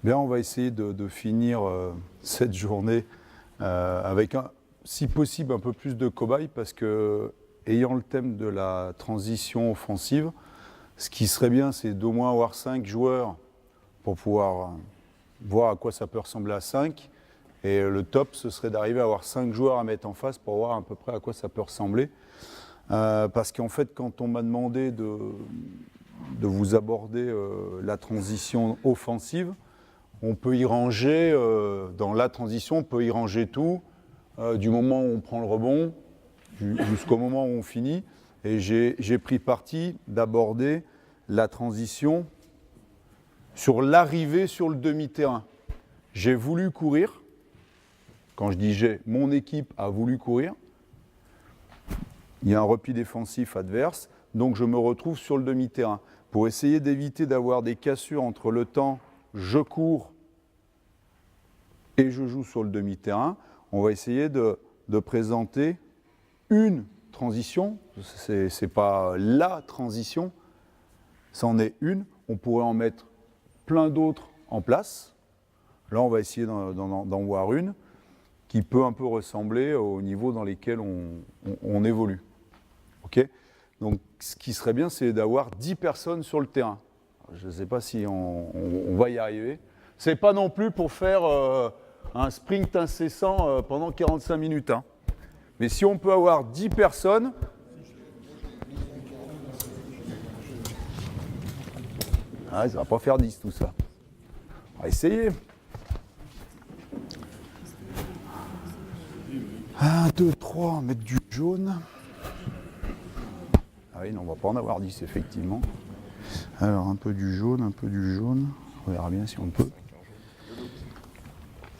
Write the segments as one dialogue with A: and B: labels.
A: Bien, on va essayer de finir cette journée avec, si possible, un peu plus de cobayes parce que, ayant le thème de la transition offensive, ce qui serait bien, c'est d'au moins avoir 5 joueurs pour pouvoir voir à quoi ça peut ressembler à 5. Et le top, ce serait d'arriver à avoir 5 joueurs à mettre en face pour voir à peu près à quoi ça peut ressembler. Parce qu'en fait, quand on m'a demandé de vous aborder la transition offensive, on peut y ranger, dans la transition, on peut y ranger tout, du moment où on prend le rebond jusqu'au moment où on finit. Et j'ai pris parti d'aborder la transition sur l'arrivée sur le demi-terrain. J'ai voulu courir. Quand je dis j'ai, mon équipe a voulu courir. Il y a un repli défensif adverse, donc je me retrouve sur le demi-terrain. Pour essayer d'éviter d'avoir des cassures entre le temps je cours et je joue sur le demi-terrain, on va essayer de présenter une transition. Ce n'est pas la transition, c'en est une. On pourrait en mettre plein d'autres en place. Là, on va essayer d'en voir une qui peut un peu ressembler au niveau dans lesquels on évolue. Okay ? Donc, ce qui serait bien, c'est d'avoir 10 personnes sur le terrain. Je ne sais pas si on va y arriver. Ce n'est pas non plus pour faire un sprint incessant pendant 45 minutes. Hein. Mais si on peut avoir 10 personnes, ça ne va pas faire 10 tout ça. On va essayer. 1, 2, 3, on va mettre du jaune. Ah oui, non, on ne va pas en avoir 10, effectivement. Alors, un peu du jaune, un peu du jaune. On verra bien si on peut.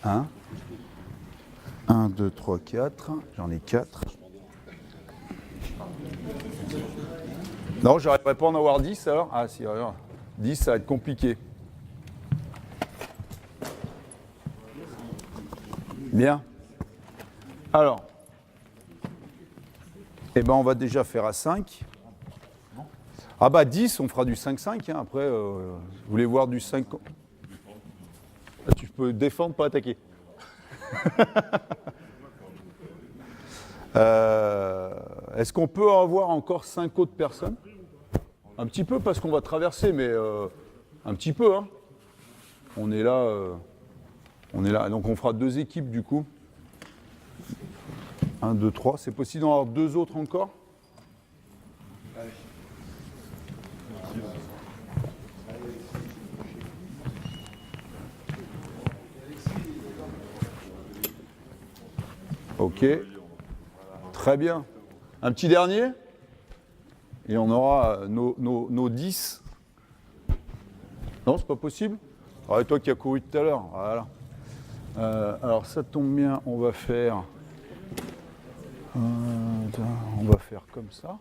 A: 1, 2, 3, 4. J'en ai 4. Non, je n'arriverai pas à en avoir 10, alors. Ah, si, alors. 10, ça va être compliqué. Bien. Alors, eh ben, on va déjà faire à 5. Ah bah 10, on fera du 5-5. Hein. Après, vous voulez voir du 5... Ah, tu peux défendre, pas attaquer. Est-ce qu'on peut avoir encore 5 autres personnes? Un petit peu, parce qu'on va traverser, mais un petit peu. Hein. On est là. Donc on fera 2 équipes du coup. 1, 2, 3. C'est possible d'en avoir 2 autres encore? Ok. Très bien. Un petit dernier? Et on aura nos 10. Non, c'est pas possible? Ah, et toi qui as couru tout à l'heure. Voilà. Alors ça tombe bien, on va faire comme ça.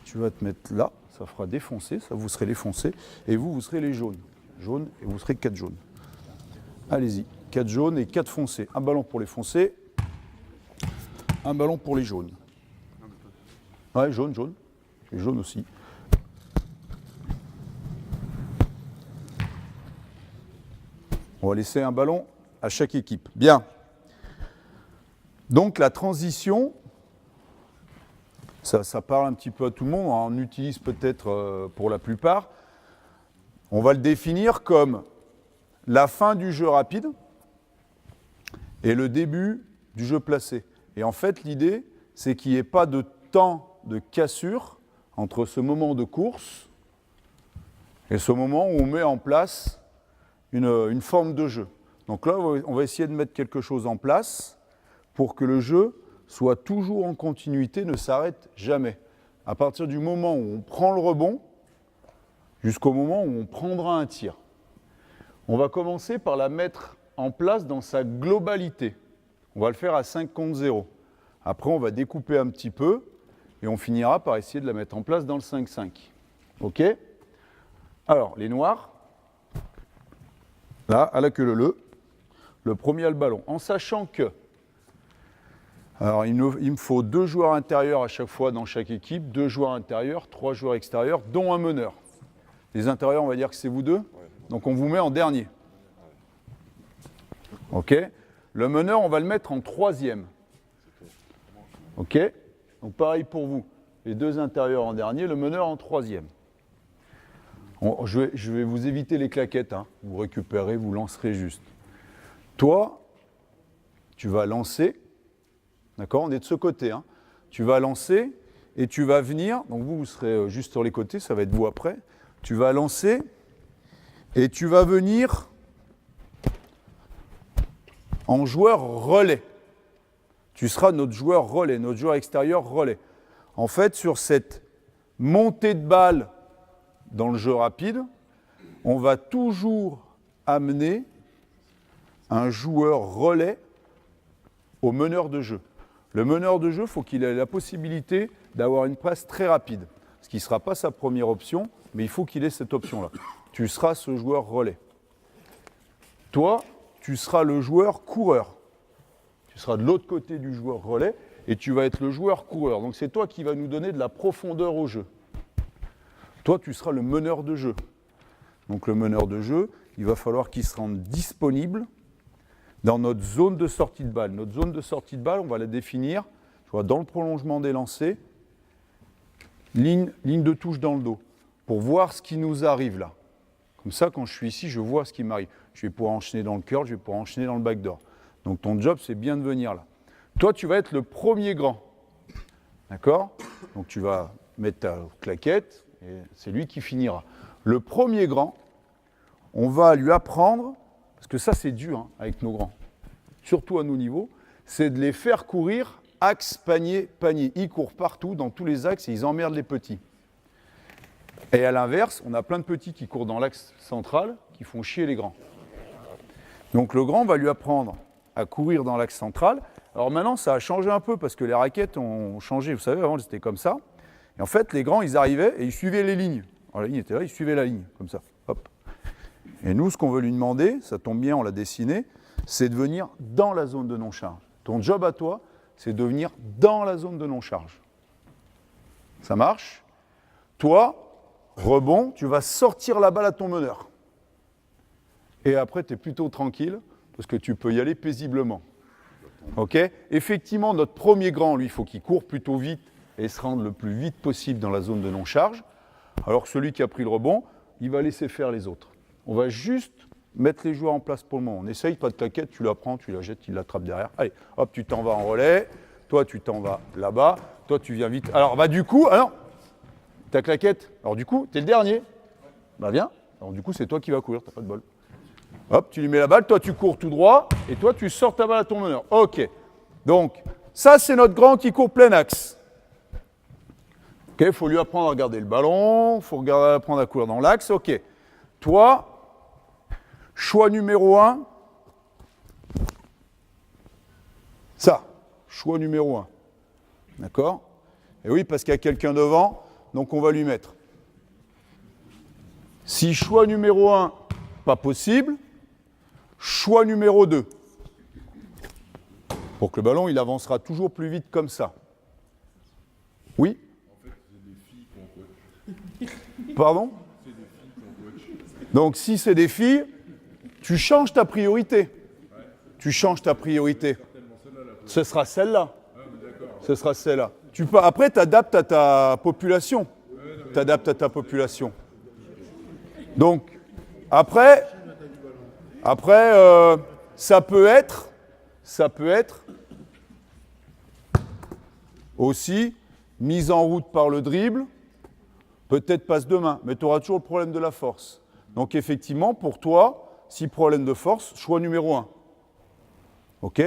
A: Tu vas te mettre là, ça fera des foncés, ça vous serez les foncés, et vous serez les jaunes. Jaunes, et vous serez 4 jaunes. Allez-y, 4 jaunes et 4 foncés. Un ballon pour les foncés, un ballon pour les jaunes. Ouais, jaune, jaune. Et jaune aussi. On va laisser un ballon à chaque équipe. Bien. Donc la transition, ça parle un petit peu à tout le monde, on utilise peut-être pour la plupart. On va le définir comme la fin du jeu rapide et le début du jeu placé. Et en fait, l'idée, c'est qu'il n'y ait pas de temps de cassure entre ce moment de course et ce moment où on met en place une forme de jeu. Donc là, on va essayer de mettre quelque chose en place pour que le jeu soit toujours en continuité, ne s'arrête jamais. À partir du moment où on prend le rebond, jusqu'au moment où on prendra un tir. On va commencer par la mettre en place dans sa globalité. On va le faire à 5 contre 0. Après, on va découper un petit peu et on finira par essayer de la mettre en place dans le 5-5. OK? Alors, les noirs, là, à la queue leu, le premier a le ballon. En sachant que, alors il me faut 2 joueurs intérieurs à chaque fois dans chaque équipe, 2 joueurs intérieurs, 3 joueurs extérieurs, dont un meneur. Les intérieurs, on va dire que c'est vous 2. Donc on vous met en dernier. OK? Le meneur, on va le mettre en troisième. OK? Donc pareil pour vous. Les deux intérieurs en dernier, le meneur en troisième. Je vais vous éviter les claquettes. Hein. Vous récupérez, vous lancerez juste. Toi, tu vas lancer. D'accord? On est de ce côté. Hein. Tu vas lancer et tu vas venir. Donc vous serez juste sur les côtés, ça va être vous après. Tu vas lancer et tu vas venir en joueur relais. Tu seras notre joueur relais, notre joueur extérieur relais. En fait, sur cette montée de balle dans le jeu rapide, on va toujours amener un joueur relais au meneur de jeu. Le meneur de jeu, il faut qu'il ait la possibilité d'avoir une passe très rapide, ce qui ne sera pas sa première option, mais il faut qu'il ait cette option-là. Tu seras ce joueur relais. Toi, tu seras le joueur coureur. Tu seras de l'autre côté du joueur relais et tu vas être le joueur coureur. Donc c'est toi qui vas nous donner de la profondeur au jeu. Toi, tu seras le meneur de jeu. Donc le meneur de jeu, il va falloir qu'il se rende disponible dans notre zone de sortie de balle. Notre zone de sortie de balle, on va la définir dans le prolongement des lancers, ligne de touche dans le dos, pour voir ce qui nous arrive là. Comme ça, quand je suis ici, je vois ce qui m'arrive. Je vais pouvoir enchaîner dans le curl, je vais pouvoir enchaîner dans le backdoor. Donc ton job, c'est bien de venir là. Toi, tu vas être le premier grand. D'accord? Donc tu vas mettre ta claquette, et c'est lui qui finira. Le premier grand, on va lui apprendre, parce que ça c'est dur hein, avec nos grands, surtout à nos niveaux, c'est de les faire courir axe, panier, panier. Ils courent partout, dans tous les axes, et ils emmerdent les petits. Et à l'inverse, on a plein de petits qui courent dans l'axe central, qui font chier les grands. Donc le grand va lui apprendre à courir dans l'axe central. Alors maintenant, ça a changé un peu, parce que les raquettes ont changé. Vous savez, avant, c'était comme ça. Et en fait, les grands, ils arrivaient et ils suivaient les lignes. Alors, la ligne était là, ils suivaient la ligne, comme ça. Hop. Et nous, ce qu'on veut lui demander, ça tombe bien, on l'a dessiné, c'est de venir dans la zone de non-charge. Ton job à toi, c'est de venir dans la zone de non-charge. Ça marche? Toi, rebond, tu vas sortir la balle à ton meneur. Et après, tu es plutôt tranquille, parce que tu peux y aller paisiblement. OK? Effectivement, notre premier grand, lui, il faut qu'il court plutôt vite et se rende le plus vite possible dans la zone de non-charge. Alors que celui qui a pris le rebond, il va laisser faire les autres. On va juste mettre les joueurs en place pour le moment. On essaye, pas de claquette, tu la prends, tu la jettes, il l'attrape derrière. Allez, hop, tu t'en vas en relais. Toi, tu t'en vas là-bas. Toi, tu viens vite. Alors, bah du coup, alors, ta claquette. Alors du coup, t'es le dernier. Bah viens. Alors du coup, c'est toi qui vas courir, t'as pas de bol. Hop, tu lui mets la balle, toi tu cours tout droit, et toi tu sors ta balle à ton meneur. OK. Donc, ça c'est notre grand qui court plein axe. OK, il faut lui apprendre à regarder le ballon, il faut apprendre à courir dans l'axe. OK. Toi, choix numéro 1. Ça, choix numéro 1. D'accord? Et oui, parce qu'il y a quelqu'un devant, donc on va lui mettre. Si choix numéro 1, pas possible, choix numéro 2. Pour que le ballon, il avancera toujours plus vite comme ça. Oui? En fait, c'est des filles qu'on coach. Pardon? C'est des filles qu'on coach. Donc, si c'est des filles, tu changes ta priorité. Ouais. Tu changes ta priorité. Ce sera celle-là. Ah, ce sera celle-là. Après, tu adaptes à ta population. Tu adaptes à ta population. Donc, après ça peut être aussi mise en route par le dribble, peut-être passe de main, mais tu auras toujours le problème de la force. Donc effectivement, pour toi, si problème de force, choix numéro 1. OK?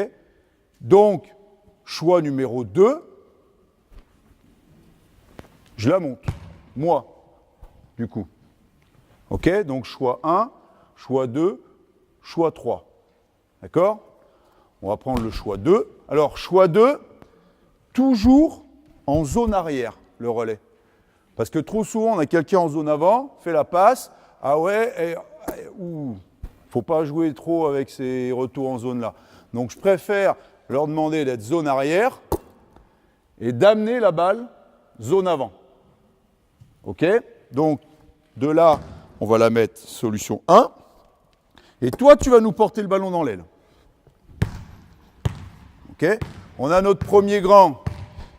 A: Donc, choix numéro 2, je la monte, moi, du coup. OK? Donc choix 1, choix 2, choix 3. D'accord? On va prendre le choix 2. Alors, choix 2, toujours en zone arrière, le relais. Parce que trop souvent, on a quelqu'un en zone avant, fait la passe, ah ouais, faut pas jouer trop avec ces retours en zone là. Donc, je préfère leur demander d'être zone arrière et d'amener la balle zone avant. OK? Donc, de là, on va la mettre solution 1. Et toi, tu vas nous porter le ballon dans l'aile. Okay, on a notre premier grand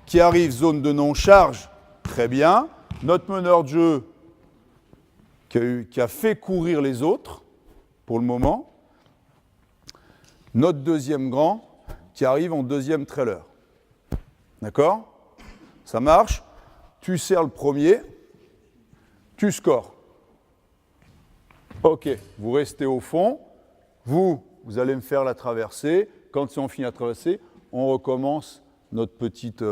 A: qui arrive, zone de non-charge, très bien. Notre meneur de jeu qui a fait courir les autres, pour le moment. Notre deuxième grand qui arrive en deuxième trailer. D'accord? Ça marche. Tu sers le premier, tu scores. Ok, vous restez au fond. Vous allez me faire la traversée. Quand c'est on finit la traversée, on recommence notre petite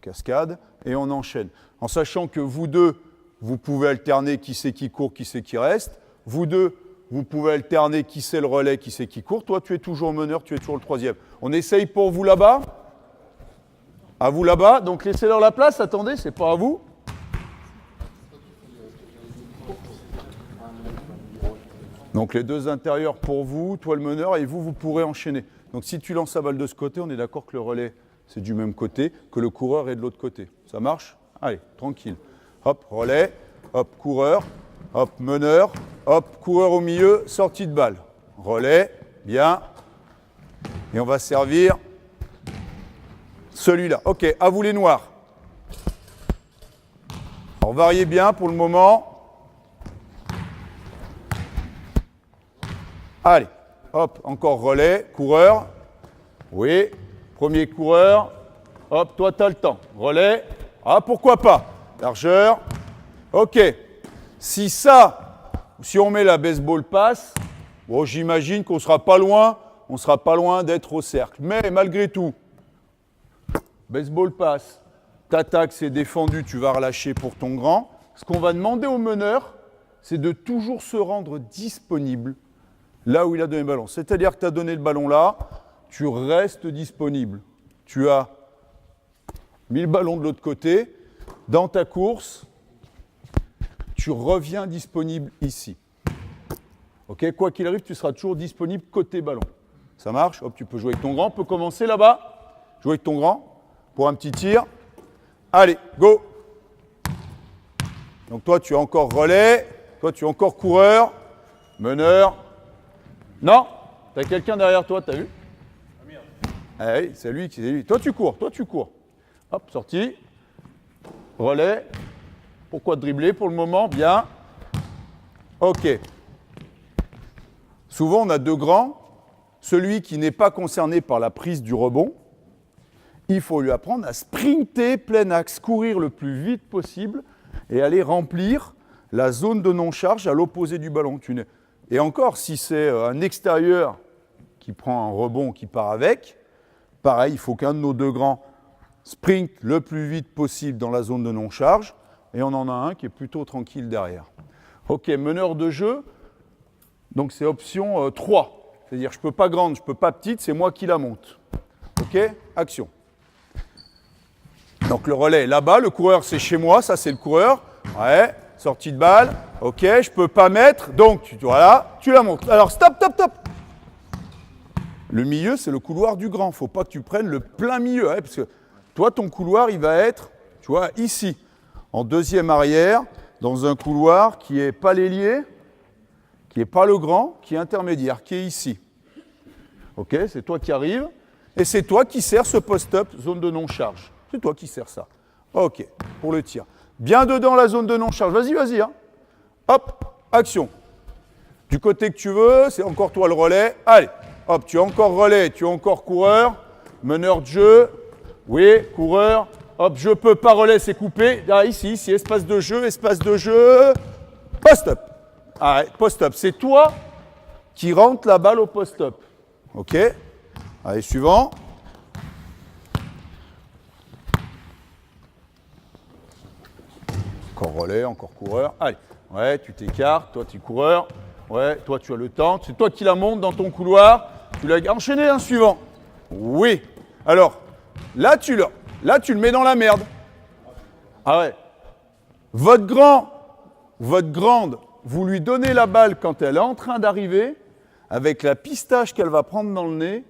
A: cascade et on enchaîne. En sachant que vous deux, vous pouvez alterner qui c'est qui court, qui c'est qui reste. Vous deux, vous pouvez alterner qui c'est le relais, qui c'est qui court. Toi, tu es toujours meneur, tu es toujours le troisième. On essaye pour vous là-bas. À vous là-bas. Donc laissez-leur la place. Attendez, c'est pas à vous. Donc les deux intérieurs pour vous, toi le meneur, et vous pourrez enchaîner. Donc si tu lances la balle de ce côté, on est d'accord que le relais, c'est du même côté, que le coureur est de l'autre côté. Ça marche? Allez, tranquille. Hop, relais, hop, coureur, hop, meneur, hop, coureur au milieu, sortie de balle. Relais, bien. Et on va servir celui-là. Ok, à vous les noirs. Alors variez bien pour le moment. Allez, hop, encore relais, coureur. Oui, premier coureur. Hop, toi, tu as le temps. Relais. Ah, pourquoi pas? Largeur. Ok. Si on met la baseball pass, bon, j'imagine qu'on ne sera pas loin d'être au cercle. Mais malgré tout, baseball pass, t'attaques, c'est défendu, tu vas relâcher pour ton grand. Ce qu'on va demander au meneur, c'est de toujours se rendre disponible là où il a donné le ballon. C'est-à-dire que tu as donné le ballon là, tu restes disponible. Tu as mis le ballon de l'autre côté. Dans ta course, tu reviens disponible ici. Ok, quoi qu'il arrive, tu seras toujours disponible côté ballon. Ça marche? Hop, tu peux jouer avec ton grand. On peut commencer là-bas. Jouer avec ton grand pour un petit tir. Allez, go! Donc toi, tu es encore relais. Toi, tu es encore coureur. Meneur. Non, tu as quelqu'un derrière toi, tu as vu? Ah oui, c'est lui, c'est lui. Toi, tu cours. Hop, sorti. Relais. Pourquoi dribbler pour le moment? Bien. Ok. Souvent, on a deux grands. Celui qui n'est pas concerné par la prise du rebond, il faut lui apprendre à sprinter plein axe, courir le plus vite possible et aller remplir la zone de non-charge à l'opposé du ballon. Et encore, si c'est un extérieur qui prend un rebond, qui part avec, pareil, il faut qu'un de nos deux grands sprint le plus vite possible dans la zone de non-charge, et on en a un qui est plutôt tranquille derrière. Ok, meneur de jeu, donc c'est option 3. C'est-à-dire, je ne peux pas grande, je ne peux pas petite, c'est moi qui la monte. Ok, action. Donc le relais est là-bas, le coureur c'est chez moi, ça c'est le coureur. Ouais, sortie de balle. Ok, je ne peux pas mettre, donc voilà, tu la montes. Alors stop. Le milieu, c'est le couloir du grand. Il ne faut pas que tu prennes le plein milieu, parce que toi, ton couloir, il va être, tu vois, ici, en deuxième arrière, dans un couloir qui n'est pas l'ailier, qui n'est pas le grand, qui est intermédiaire, qui est ici. Ok, c'est toi qui arrives, et c'est toi qui sers ce post-up, zone de non-charge. C'est toi qui sers ça. Ok, pour le tir. Bien dedans la zone de non-charge. Vas-y. Hein. Hop, action. Du côté que tu veux, c'est encore toi le relais. Allez, hop, tu es encore relais, tu es encore coureur. Meneur de jeu. Oui, coureur. Hop, je peux pas relais, c'est coupé. Là, ici, espace de jeu. Post-up. Allez, post-up. C'est toi qui rentre la balle au post-up. Ok. Allez, suivant. Encore relais, encore coureur. Allez, ouais, tu t'écartes, toi tu es coureur. Ouais, toi tu as le temps. C'est toi qui la montes dans ton couloir. Tu l'as enchaîné un suivant. Oui. Alors, là tu le mets dans la merde. Ah ouais. Votre grande, vous lui donnez la balle quand elle est en train d'arriver, avec la pistache qu'elle va prendre dans le nez,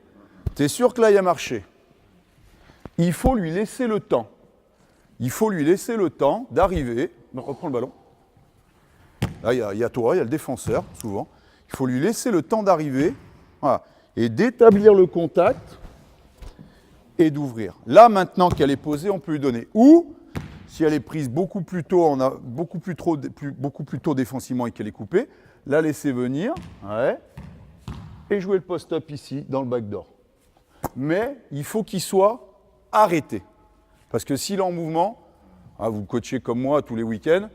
A: tu es sûr que là il y a marché. Il faut lui laisser le temps. Il faut lui laisser le temps d'arriver. Reprends le ballon. Là, il y a toi, il y a le défenseur, souvent. Il faut lui laisser le temps d'arriver, voilà, et d'établir le contact et d'ouvrir. Là, maintenant qu'elle est posée, on peut lui donner. Ou, si elle est prise beaucoup plus tôt, beaucoup plus tôt défensivement et qu'elle est coupée, la laisser venir, ouais, et jouer le post-up ici, dans le backdoor. Mais il faut qu'il soit arrêté. Parce que s'il est en mouvement, vous coachez comme moi tous les week-ends,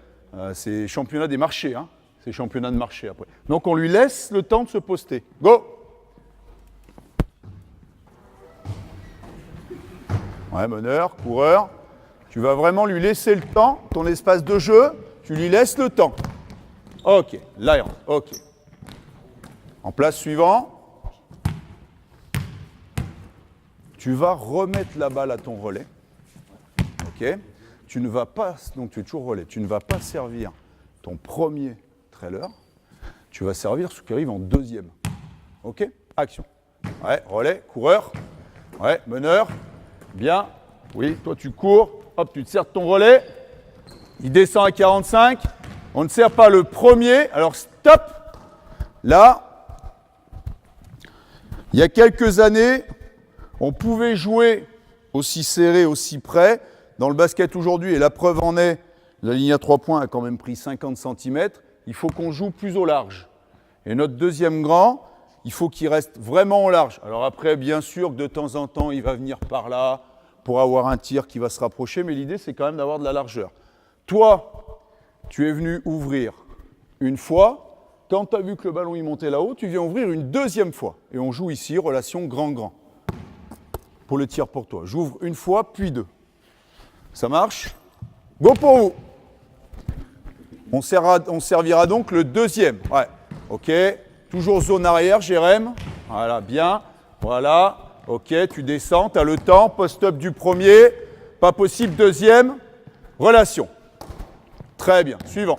A: c'est championnat des marchés, hein, c'est championnat de marché après. Donc on lui laisse le temps de se poster. Go! Ouais, meneur, coureur. Tu vas vraiment lui laisser le temps, ton espace de jeu, tu lui laisses le temps. Ok, là il rentre, ok. En place suivant. Tu vas remettre la balle à ton relais. Ok. Tu ne vas pas, donc tu es toujours relais, tu ne vas pas servir ton premier trailer. Tu vas servir ce qui arrive en deuxième. Ok. Action. Ouais, relais, coureur. Ouais, meneur. Bien. Oui, toi tu cours. Hop, tu te sers de ton relais. Il descend à 45. On ne sert pas le premier. Alors stop. Là, il y a quelques années, on pouvait jouer aussi serré, aussi près. Dans le basket aujourd'hui, et la preuve en est, la ligne à 3 points a quand même pris 50 cm. Il faut qu'on joue plus au large. Et notre deuxième grand, il faut qu'il reste vraiment au large. Alors après, bien sûr que de temps en temps, il va venir par là pour avoir un tir qui va se rapprocher, mais l'idée, c'est quand même d'avoir de la largeur. Toi, tu es venu ouvrir une fois. Quand tu as vu que le ballon il montait là-haut, tu viens ouvrir une deuxième fois. Et on joue ici, relation grand-grand. Pour le tir pour toi. J'ouvre une fois, puis deux. Ça marche? Go pour vous. On servira donc le deuxième. Ouais. Ok. Toujours zone arrière, Jérém. Voilà, bien. Voilà. Ok, tu descends, tu as le temps. Post-up du premier. Pas possible, deuxième. Relation. Très bien. Suivant.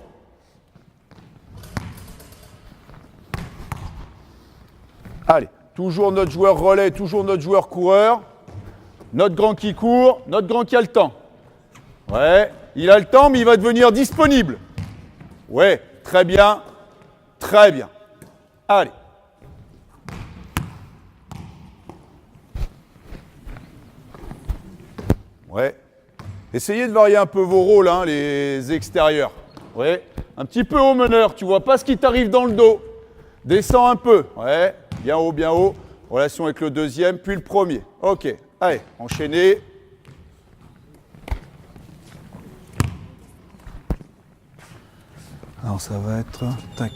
A: Allez. Toujours notre joueur relais, toujours notre joueur coureur. Notre grand qui court, notre grand qui a le temps. Ouais, il a le temps, mais il va devenir disponible. Ouais, très bien. Très bien. Allez. Ouais. Essayez de varier un peu vos rôles, hein, les extérieurs. Ouais. Un petit peu haut meneur, tu vois pas ce qui t'arrive dans le dos. Descends un peu. Ouais. Bien haut, bien haut. Relation avec le deuxième, puis le premier. Ok. Allez, enchaînez. Alors ça va être tac.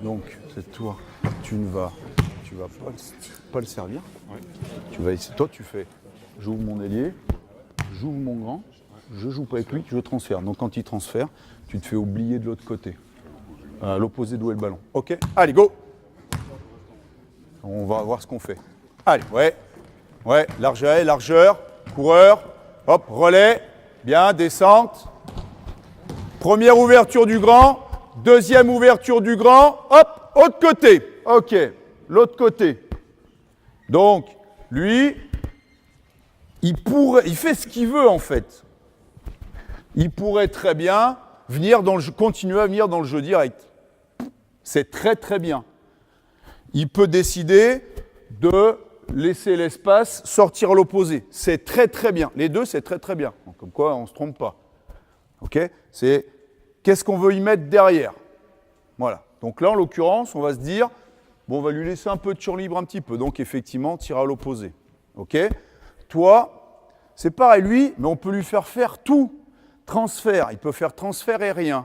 A: Donc c'est toi, tu vas pas le servir. Ouais. Tu vas essayer. Toi tu fais. J'ouvre mon ailier, j'ouvre mon grand, je joue pas avec lui, je transfère. Donc quand il transfère, tu te fais oublier de l'autre côté, à l'opposé d'où est le ballon. Ok. Allez go. On va voir ce qu'on fait. Allez, ouais, largeur, coureur, hop, relais, bien, descente. Première ouverture du grand, deuxième ouverture du grand, hop, autre côté. Ok, l'autre côté. Donc, lui, il fait ce qu'il veut en fait. Il pourrait très bien continuer à venir dans le jeu direct. C'est très très bien. Il peut décider de laisser l'espace sortir à l'opposé. C'est très très bien. Les deux, c'est très très bien. Comme quoi, on ne se trompe pas. Ok ? C'est qu'est-ce qu'on veut y mettre derrière. Voilà. Donc là, en l'occurrence, on va se dire, bon, on va lui laisser un peu de champ libre un petit peu. Donc effectivement, tir à l'opposé. Ok ? Toi, c'est pareil, lui, mais on peut lui faire tout. Transfert. Il peut faire transfert et rien.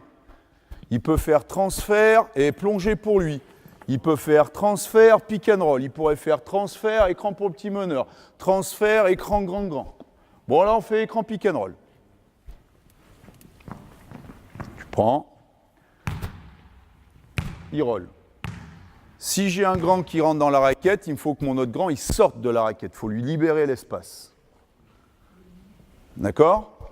A: Il peut faire transfert et plonger pour lui. Il peut faire transfert, pick and roll. Il pourrait faire transfert, écran pour le petit meneur. Transfert, écran grand. Bon, là, on fait écran pick and roll. Tu prends. Il roll. Si j'ai un grand qui rentre dans la raquette, il me faut que mon autre grand, il sorte de la raquette. Il faut lui libérer l'espace. D'accord ?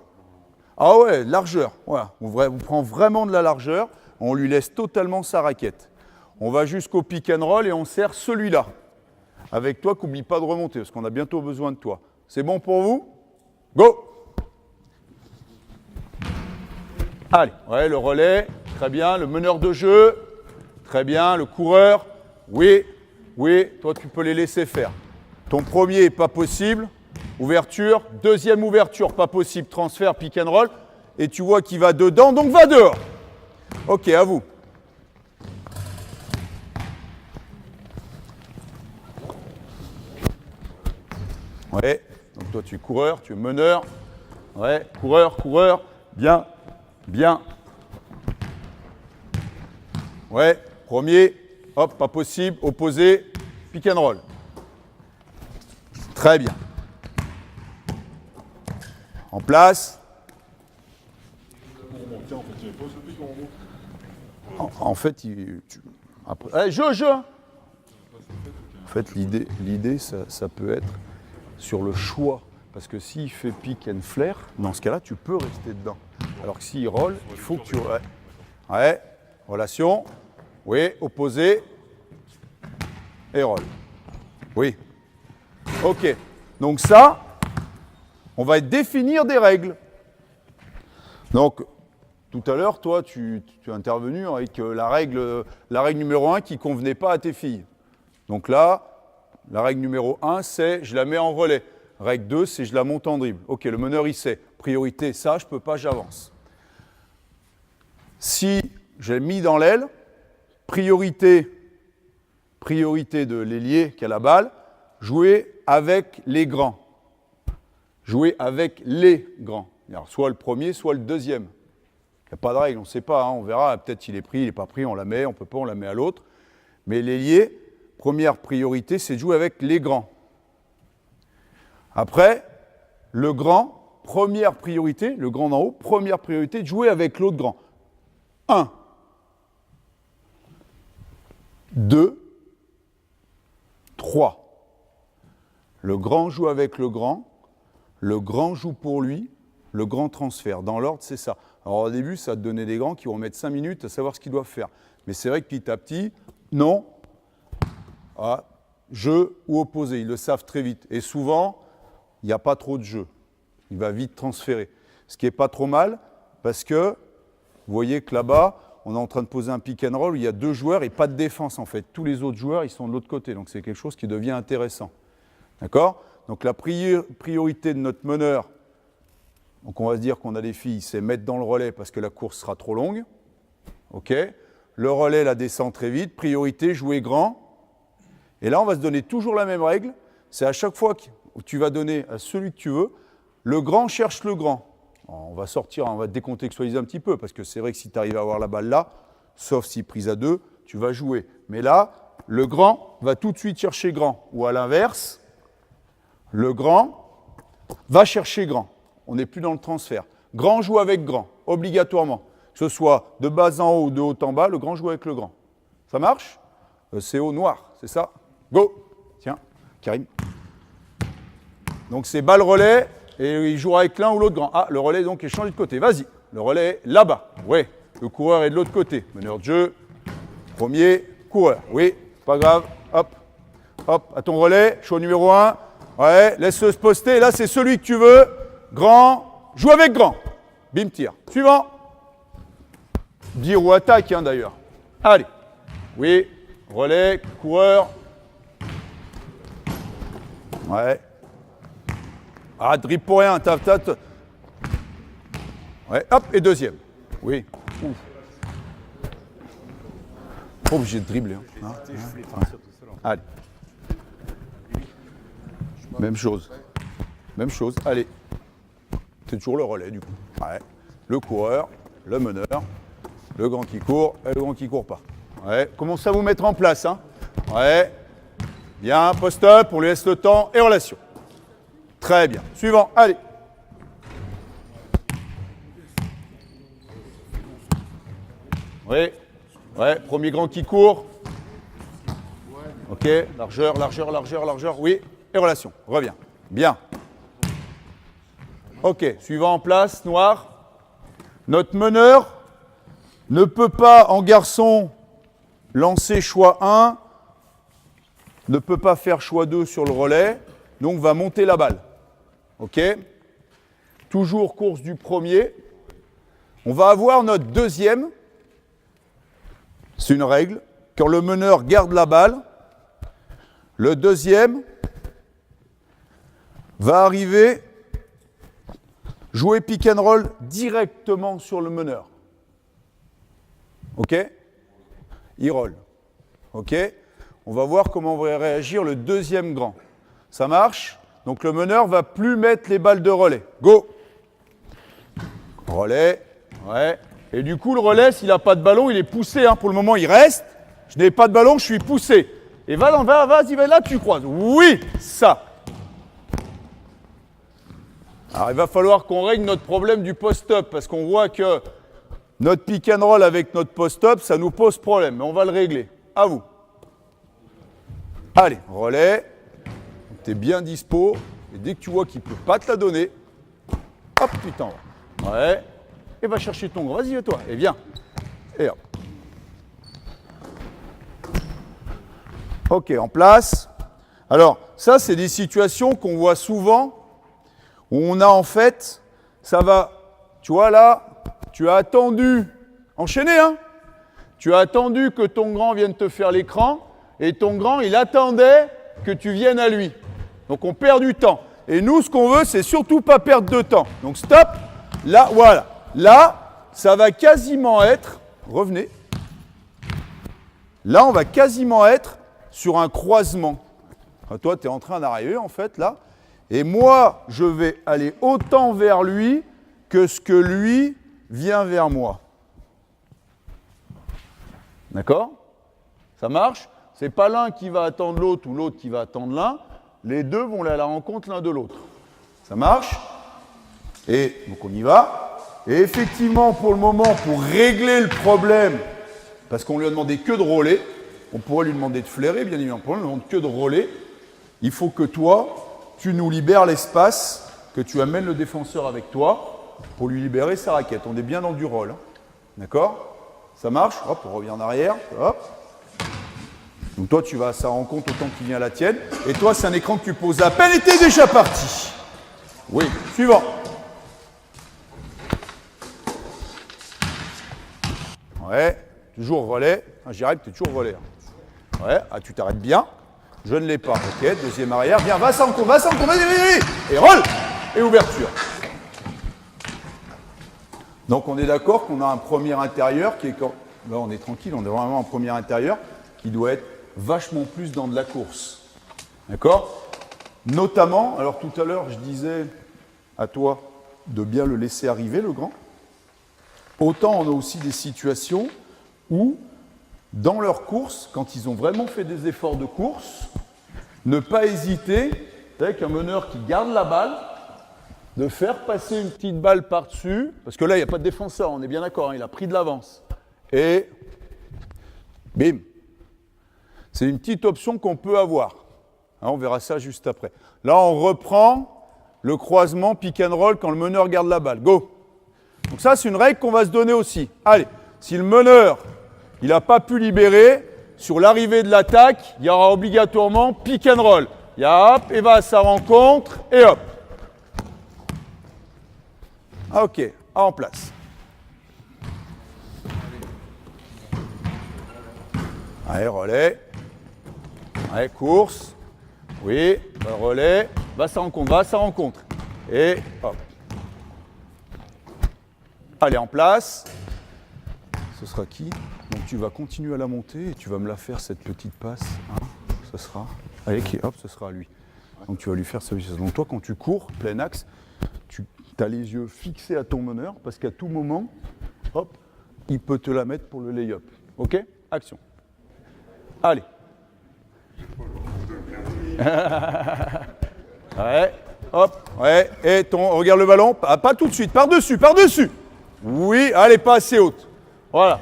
A: Ah ouais, largeur. Voilà. On prend vraiment de la largeur. On lui laisse totalement sa raquette. On va jusqu'au pick and roll et on sert celui-là. Avec toi, qu'oublie pas de remonter, parce qu'on a bientôt besoin de toi. C'est bon pour vous? Go! Allez, ouais, le relais, très bien. Le meneur de jeu, très bien. Le coureur, oui, toi tu peux les laisser faire. Ton premier, pas possible. Ouverture. Deuxième ouverture, pas possible. Transfert, pick and roll. Et tu vois qu'il va dedans, donc va dehors. Ok, à vous. Ouais. Donc toi, tu es coureur, tu es meneur. Ouais. Coureur, coureur. Bien. Bien. Ouais. Premier. Hop, pas possible. Opposé. Pick and roll. Très bien. En place. En fait, après, jeu. En fait, l'idée, ça peut être sur le choix. Parce que s'il fait pick and flare, dans ce cas-là, tu peux rester dedans. Alors que s'il roll, il faut que tu... Ouais. Relation. Oui. Opposé. Et roll. Oui. Ok. Donc ça, on va définir des règles. Donc, tout à l'heure, toi, tu es intervenu avec la règle numéro 1 qui ne convenait pas à tes filles. Donc là, la règle numéro 1, c'est je la mets en relais. Règle 2, c'est je la monte en dribble. Ok, le meneur, il sait. Priorité, ça, je ne peux pas, j'avance. Si j'ai mis dans l'aile, priorité de l'ailier qui a la balle, jouer avec les grands. Jouer avec les grands. Alors, soit le premier, soit le deuxième. Il n'y a pas de règle, on ne sait pas, hein, on verra, peut-être il est pris, il n'est pas pris, on la met, on ne peut pas, on la met à l'autre. Mais l'ailier, première priorité, c'est de jouer avec les grands. Après, le grand, première priorité, le grand d'en haut, première priorité, de jouer avec l'autre grand. 1, 2, 3. Le grand joue avec le grand joue pour lui, le grand transfert. Dans l'ordre, c'est ça. Alors au début, ça va te donner des grands qui vont mettre 5 minutes à savoir ce qu'ils doivent faire. Mais c'est vrai que petit à petit, non, jeu ou opposé, ils le savent très vite. Et souvent, il n'y a pas trop de jeu. Il va vite transférer. Ce qui n'est pas trop mal, parce que vous voyez que là-bas, on est en train de poser un pick and roll où il y a 2 joueurs et pas de défense en fait. Tous les autres joueurs, ils sont de l'autre côté. Donc c'est quelque chose qui devient intéressant. D'accord ? Donc la priorité de notre meneur, donc on va se dire qu'on a des filles, c'est mettre dans le relais parce que la course sera trop longue. OK ? Le relais la descend très vite. Priorité, jouer grand. Et là, on va se donner toujours la même règle. C'est à chaque fois que tu vas donner à celui que tu veux, le grand cherche le grand. Alors, on va sortir, on va décontextualiser un petit peu parce que c'est vrai que si tu arrives à avoir la balle là, sauf si prise à 2, tu vas jouer. Mais là, le grand va tout de suite chercher grand. Ou à l'inverse, le grand va chercher grand. On n'est plus dans le transfert. Grand joue avec grand, obligatoirement. Que ce soit de bas en haut ou de haut en bas, le grand joue avec le grand. Ça marche ? C'est au noir, c'est ça ? Go ! Tiens, Karim. Donc c'est balle relais et il jouera avec l'un ou l'autre grand. Ah, le relais donc est changé de côté. Vas-y, le relais est là-bas. Ouais, le coureur est de l'autre côté. Meneur de jeu, premier, coureur. Oui, pas grave. Hop, hop, à ton relais, choix numéro 1. Ouais, laisse-le se poster. Là, c'est celui que tu veux. Grand, joue avec grand. Bim, tire. Suivant. Dire ou attaque, hein, d'ailleurs. Allez. Oui, relais, coureur. Ouais. Ah, dribble pour rien. Ouais, hop, et deuxième. Oui. Ouf. Pas obligé de dribbler. Hein. Allez. Même chose. Même chose. Allez. C'est toujours le relais, du coup. Ouais. Le coureur, le meneur, le grand qui court et le grand qui court pas. Ouais. Commencez à vous mettre en place. Hein. Ouais. Bien, post-up, on lui laisse le temps et relation. Très bien. Suivant, allez. Oui. Ouais, premier grand qui court. Ok, largeur, largeur, largeur, largeur. Oui, et relation. Reviens. Bien. Ok, suivant en place, noir. Notre meneur ne peut pas, en garçon, lancer choix 1, ne peut pas faire choix 2 sur le relais, donc va monter la balle. Ok ? Toujours course du premier. On va avoir notre deuxième. C'est une règle. Quand le meneur garde la balle, le deuxième va arriver, jouer pick and roll directement sur le meneur. OK? Il roll. OK? On va voir comment va réagir le deuxième grand. Ça marche? Donc le meneur va plus mettre les balles de relais. Go! Relais. Ouais. Et du coup, le relais, s'il n'a pas de ballon, il est poussé. Hein. Pour le moment, il reste. Je n'ai pas de ballon, je suis poussé. Et vas-y, là, tu croises. Oui, ça. Alors, il va falloir qu'on règle notre problème du post-up, parce qu'on voit que notre pick and roll avec notre post-up, ça nous pose problème. Mais on va le régler. À vous. Allez, relais. Tu es bien dispo. Et dès que tu vois qu'il ne peut pas te la donner, hop, tu t'en vas. Ouais. Et va chercher ton grand. Vas-y, toi. Et viens. Et hop. OK, en place. Alors, ça, c'est des situations qu'on voit souvent où on a en fait, ça va, tu vois là, tu as attendu, enchaîné, hein? Tu as attendu que ton grand vienne te faire l'écran et ton grand, il attendait que tu viennes à lui. Donc, on perd du temps. Et nous, ce qu'on veut, c'est surtout pas perdre de temps. Donc, stop. Là, voilà. Là, ça va quasiment être, revenez. Là, on va quasiment être sur un croisement. Alors, toi, tu es en train d'arriver, en fait, là. Et moi, je vais aller autant vers lui que ce que lui vient vers moi. D'accord? Ça marche? C'est pas l'un qui va attendre l'autre ou l'autre qui va attendre l'un. Les deux vont aller à la rencontre l'un de l'autre. Ça marche? Et donc, on y va. Et effectivement, pour le moment, pour régler le problème, parce qu'on lui a demandé que de rouler, on pourrait lui demander de flairer, bien évidemment, on lui demande que de rouler. Il faut que toi, tu nous libères l'espace, que tu amènes le défenseur avec toi pour lui libérer sa raquette. On est bien dans du roll. Hein. D'accord? Ça marche? Hop, on revient en arrière. Hop. Donc toi, tu vas à sa rencontre autant qu'il vient à la tienne. Et toi, c'est un écran que tu poses à peine et t'es déjà parti. Oui, suivant. Ouais, toujours relais. J'y arrive, tu es toujours relais. Ouais, ah, tu t'arrêtes bien. Je ne l'ai pas. Ok, deuxième arrière. Bien, va sans compte, vas-y. Et roll. Et ouverture. Donc on est d'accord qu'on a un premier intérieur qui est... Là, on est tranquille, on a vraiment un premier intérieur qui doit être vachement plus dans de la course. D'accord? Notamment, alors tout à l'heure, je disais à toi de bien le laisser arriver, le grand. Autant on a aussi des situations où, dans leur course, quand ils ont vraiment fait des efforts de course, ne pas hésiter, avec un meneur qui garde la balle, de faire passer une petite balle par-dessus, parce que là, il n'y a pas de défenseur, on est bien d'accord, hein, il a pris de l'avance. Et, bim. C'est une petite option qu'on peut avoir. Hein, on verra ça juste après. Là, on reprend le croisement pick and roll quand le meneur garde la balle. Go! Donc ça, c'est une règle qu'on va se donner aussi. Allez, si le meneur, il n'a pas pu libérer, sur l'arrivée de l'attaque, il y aura obligatoirement pick and roll. Il y a hop, et va à sa rencontre, et hop. Ok, en place. Allez, relais. Allez, course. Oui, relais. Va à sa rencontre, Et hop. Allez, en place. Ce sera qui? Donc tu vas continuer à la monter et tu vas me la faire, cette petite passe. Hein, ce sera. Allez, hop, ce sera à lui. Donc tu vas lui faire ce vitesse. Donc toi, quand tu cours, plein axe, tu as les yeux fixés à ton meneur parce qu'à tout moment, hop, il peut te la mettre pour le lay-up. Ok? Action. Allez. Ouais, hop, ouais, et regarde le ballon, pas tout de suite, par-dessus. Oui, allez, pas assez haute. Voilà.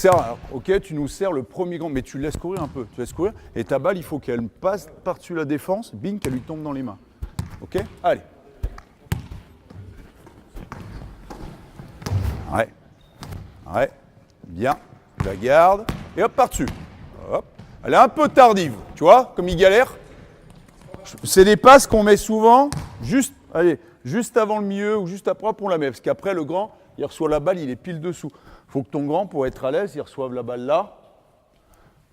A: Alors, ok, tu nous sers le premier grand, mais tu laisses courir un peu, et ta balle, il faut qu'elle passe par-dessus la défense, bing, qu'elle lui tombe dans les mains. Ok? Allez. Ouais, bien, tu la gardes, et hop, par-dessus. Hop. Elle est un peu tardive, tu vois, comme il galère. C'est des passes qu'on met souvent, juste avant le milieu ou juste après, on la met, parce qu'après, le grand, il reçoit la balle, il est pile dessous. Il faut que ton grand, pour être à l'aise, il reçoive la balle là.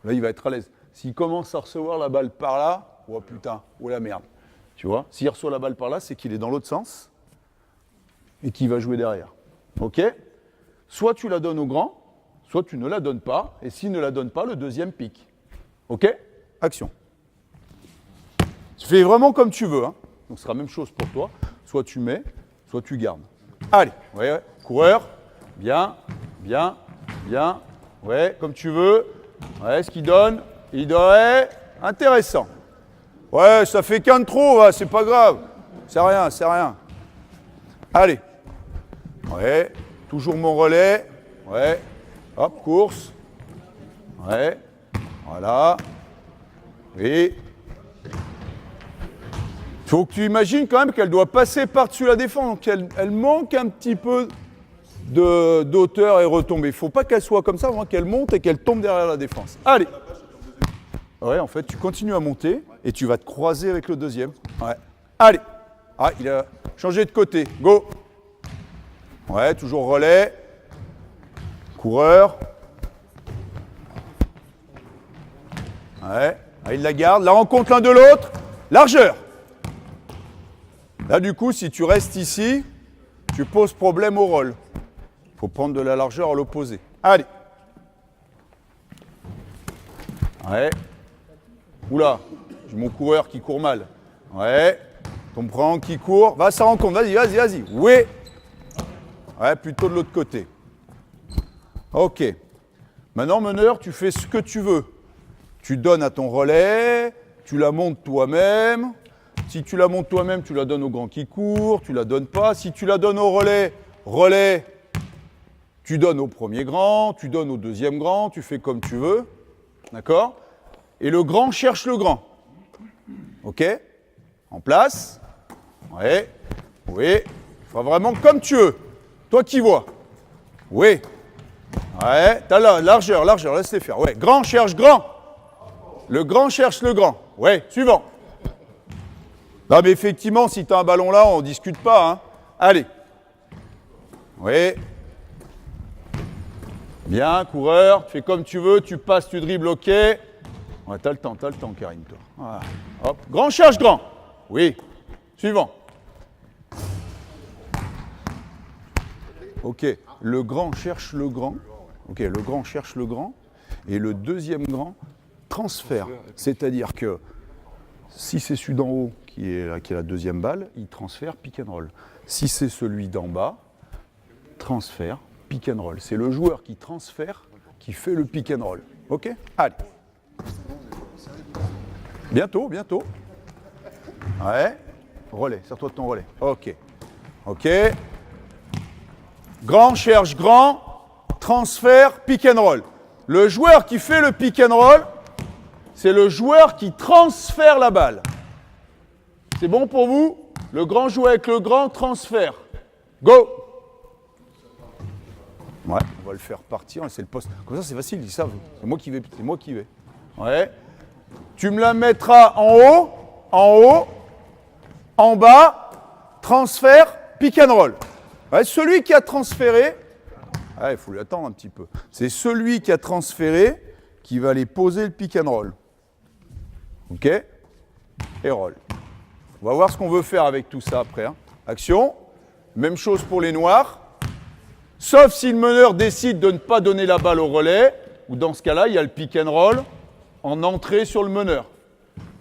A: Là, il va être à l'aise. S'il commence à recevoir la balle par là, oh putain, oh la merde. Tu vois, s'il reçoit la balle par là, c'est qu'il est dans l'autre sens et qu'il va jouer derrière. OK? Soit tu la donnes au grand, soit tu ne la donnes pas, et s'il ne la donne pas, le deuxième pique. OK? Action. Tu fais vraiment comme tu veux, hein. Donc ce sera la même chose pour toi. Soit tu mets, soit tu gardes. Allez, ouais. Coureur, bien, bien, bien, ouais, comme tu veux. Ouais, ce qu'il donne, ouais, intéressant. Ouais, ça fait qu'un de trop, ouais, c'est pas grave. C'est rien, c'est rien. Allez. Ouais, toujours mon relais. Ouais, hop, course. Ouais, voilà. Oui. Il faut que tu imagines quand même qu'elle doit passer par-dessus la défense, qu'elle manque un petit peu d'auteur et retomber. Il ne faut pas qu'elle soit comme ça, vraiment qu'elle monte et qu'elle tombe derrière la défense. Allez. Ouais, en fait, tu continues à monter et tu vas te croiser avec le deuxième. Ouais. Allez. Ah, il a changé de côté. Go. Ouais, toujours relais. Coureur. Ouais. Ah, il la garde. La rencontre l'un de l'autre. Largeur. Là, du coup, si tu restes ici, tu poses problème au roll. Il faut prendre de la largeur à l'opposé. Allez. Ouais. Oula, j'ai mon coureur qui court mal. Ouais. Ton prend qui court. Va à sa rencontre. Vas-y, vas-y, vas-y. Oui. Ouais, plutôt de l'autre côté. OK. Maintenant, meneur, tu fais ce que tu veux. Tu donnes à ton relais, tu la montes toi-même. Si tu la montes toi-même, tu la donnes au grand qui court, tu la donnes pas. Si tu la donnes au relais, tu donnes au premier grand, tu donnes au deuxième grand, tu fais comme tu veux. D'accord? Et le grand cherche le grand. OK? En place. Ouais. Oui. Enfin, vraiment comme tu veux. Toi qui vois. Oui. Ouais. T'as la largeur, laisse-les faire. Ouais. Grand cherche grand. Le grand cherche le grand. Ouais. Suivant. Non, mais effectivement, si tu as un ballon là, on ne discute pas. Hein. Allez. Oui. Bien, coureur. Tu fais comme tu veux. Tu passes, tu dribbles, OK. Ouais, t'as le temps, Karim, toi. Voilà. Hop. Grand cherche grand. Oui. Suivant. OK. Le grand cherche le grand. OK. Le grand cherche le grand. Et le deuxième grand transfère. C'est-à-dire que si c'est celui d'en haut qui est la deuxième balle, il transfère pick and roll. Si c'est celui d'en bas, transfert, pick and roll. C'est le joueur qui transfère qui fait le pick and roll. OK? Allez. Bientôt, bientôt. Ouais. Relais, sers-toi de ton relais. OK. OK. Grand cherche grand, transfert, pick and roll. Le joueur qui fait le pick and roll, c'est le joueur qui transfère la balle. C'est bon pour vous? Le grand joue avec le grand, transfert. Go! Ouais, on va le faire partir, c'est le poste. Comme ça, c'est facile, ils savent. C'est moi qui vais, Ouais. Tu me la mettras en haut, en bas, transfert, pick and roll. Ouais, celui qui a transféré, il faut lui attendre un petit peu. C'est celui qui a transféré qui va aller poser le pick and roll. OK? Et roll. On va voir ce qu'on veut faire avec tout ça après. Hein. Action. Même chose pour les noirs. Sauf si le meneur décide de ne pas donner la balle au relais, ou dans ce cas-là, il y a le pick and roll en entrée sur le meneur.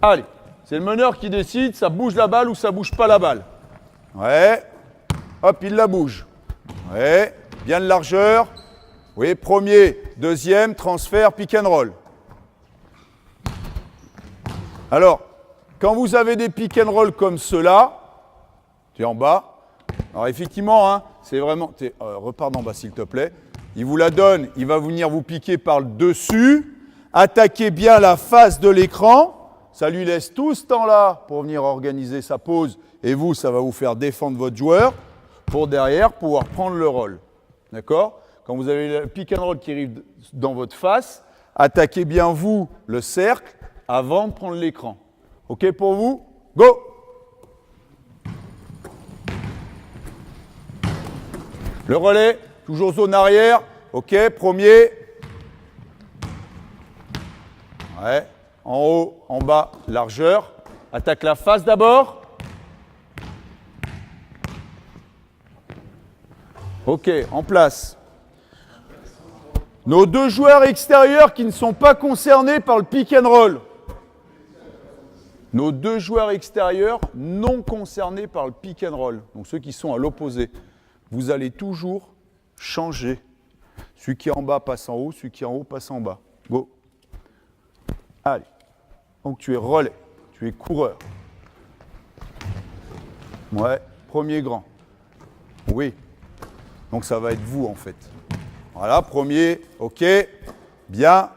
A: Allez, c'est le meneur qui décide, ça bouge la balle ou ça bouge pas la balle. Ouais. Hop, il la bouge. Ouais. Bien de largeur. Oui, premier, deuxième, transfert, pick and roll. Alors, quand vous avez des pick and roll comme ceux-là, tu es en bas. Alors effectivement, hein, c'est vraiment... repars d'en bas s'il te plaît. Il vous la donne, il va venir vous piquer par le dessus. Attaquez bien la face de l'écran. Ça lui laisse tout ce temps-là pour venir organiser sa pause. Et vous, ça va vous faire défendre votre joueur pour derrière pouvoir prendre le roll. D'accord? Quand vous avez le pick and roll qui arrive dans votre face, attaquez bien vous le cercle avant de prendre l'écran. OK pour vous? Go! Le relais, toujours zone arrière. OK, premier. Ouais. En haut, en bas, largeur. Attaque la face d'abord. Ok, en place. Nos deux joueurs extérieurs qui ne sont pas concernés par le pick and roll. Nos deux joueurs extérieurs non concernés par le pick and roll. Donc ceux qui sont à l'opposé. Vous allez toujours changer. Celui qui est en bas passe en haut, celui qui est en haut passe en bas. Go. Allez. Donc tu es relais, tu es coureur. Ouais, premier grand. Oui. Donc ça va être vous en fait. Voilà, premier, ok, bien.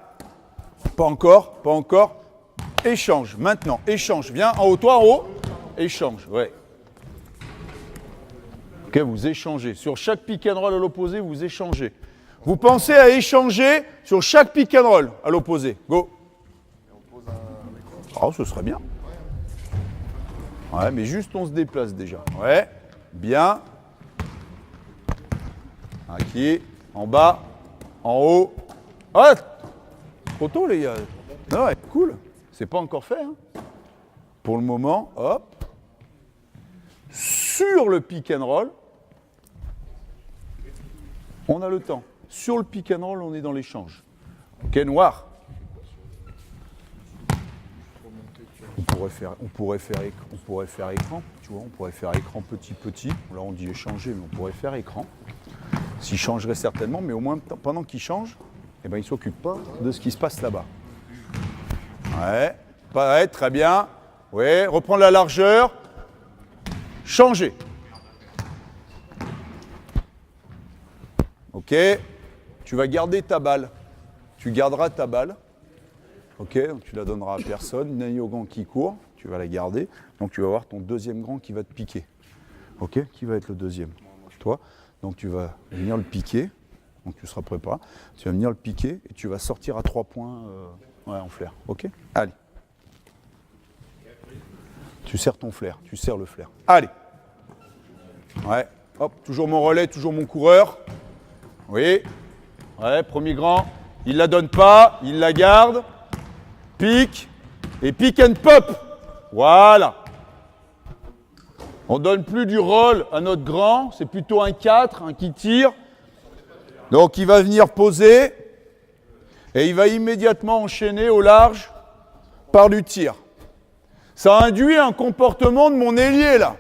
A: Pas encore, pas encore. Échange, maintenant, échange. Viens en haut, toi en haut. Échange, ouais. Ok, vous échangez. Sur chaque pick and roll à l'opposé, vous échangez. Vous pensez à échanger sur chaque pick and roll à l'opposé. Go. Oh, ce serait bien. Ouais, mais juste on se déplace déjà. Ouais, bien. Aquí, en bas, en haut. Ah, trop tôt les gars. Ah ouais, cool. C'est pas encore fait. Hein. Pour le moment, hop. Sur le pick and roll, on a le temps. Sur le pick and roll, on est dans l'échange. Ok, noir. On pourrait faire écran, tu vois, on pourrait faire écran petit. Là, on dit échanger, mais on pourrait faire écran. S'il changerait certainement, mais au moins, pendant qu'il change, eh ben, il ne s'occupe pas de ce qui se passe là-bas. Ouais, très bien. Ouais, reprendre la largeur. Changer. Ok, tu vas garder ta balle. Tu garderas ta balle. Ok, donc tu la donneras à personne. Nani au grand qui court, tu vas la garder. Donc tu vas avoir ton deuxième grand qui va te piquer. Ok, qui va être le deuxième? Toi. Donc tu vas venir le piquer. Donc tu seras préparé. Tu vas venir le piquer et tu vas sortir à 3 points en flair. Ok? Allez. Tu serres ton flair, tu serres le flair. Allez. Ouais, hop, toujours mon relais, toujours mon coureur. Oui. Ouais, premier grand. Il la donne pas, il la garde. Pique. Et pick and pop. Voilà. On ne donne plus du roll à notre grand, c'est plutôt un 4, un qui tire. Donc il va venir poser et il va immédiatement enchaîner au large par du tir. Ça induit un comportement de mon ailier là.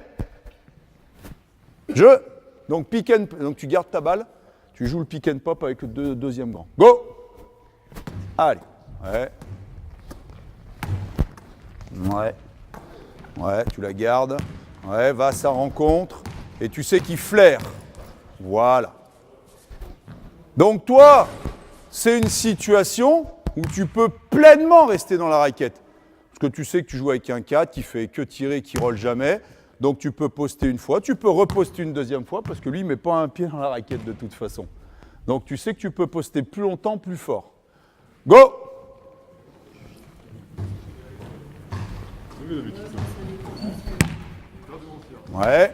A: Donc, donc tu gardes ta balle, tu joues le pick and pop avec le deuxième grand. Go. Allez. Ouais, tu la gardes. Ouais, va à sa rencontre. Et tu sais qu'il flaire. Voilà. Donc toi, c'est une situation où tu peux pleinement rester dans la raquette. Parce que tu sais que tu joues avec un 4 qui fait que tirer, qui ne roule jamais. Donc tu peux poster une fois, tu peux reposter une deuxième fois parce que lui, il ne met pas un pied dans la raquette de toute façon. Donc tu sais que tu peux poster plus longtemps, plus fort. Go! Ouais.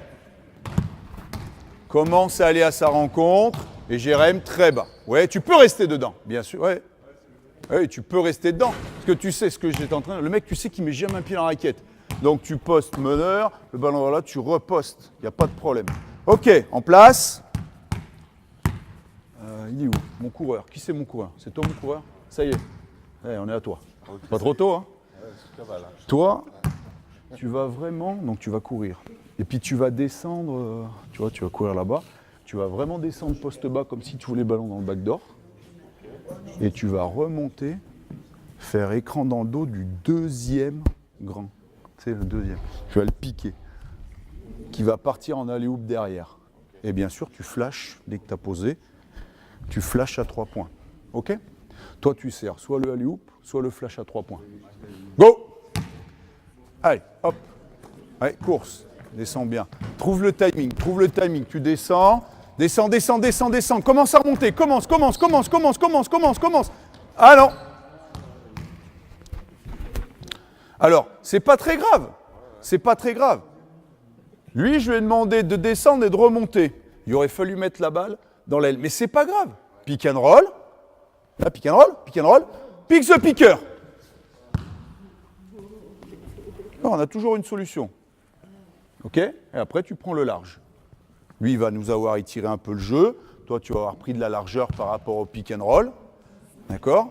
A: Commence à aller à sa rencontre. Et Jérém très bas. Ouais, tu peux rester dedans, bien sûr. Ouais. Ouais, tu peux rester dedans. Parce que tu sais ce que j'étais en train de... Le mec, tu sais qu'il met jamais un pied dans la raquette. Donc tu postes meneur, le ballon va là, tu repostes. Il n'y a pas de problème. Ok, en place. Il est où? Mon coureur. Qui c'est mon coureur? C'est toi mon coureur? Ça y est. Ouais, on est à toi. Pas trop tôt, hein? Toi, tu vas vraiment... Donc tu vas courir. Et puis tu vas descendre, tu vois, tu vas courir là-bas. Tu vas vraiment descendre poste bas comme si tu voulais le ballon dans le backdoor. Et tu vas remonter, faire écran dans le dos du deuxième grand. C'est le deuxième. Tu vas le piquer. Qui va partir en alley-oop derrière. Et bien sûr, tu flashes dès que tu as posé. Tu flashes à 3 points. Ok? Toi, tu sers soit le alley-oop, soit le flash à 3 points. Go! Allez, hop. Allez, course. Descends bien. Trouve le timing. Tu descends. Descends. Commence à remonter. Commence. Alors, c'est pas très grave. Lui, je lui ai demandé de descendre et de remonter. Il aurait fallu mettre la balle dans l'aile. Mais c'est pas grave. Pick and roll. Là, pick and roll. Pick the picker. Alors, on a toujours une solution. Ok? Et après, tu prends le large. Lui, il va nous avoir étiré un peu le jeu. Toi, tu vas avoir pris de la largeur par rapport au pick and roll. D'accord?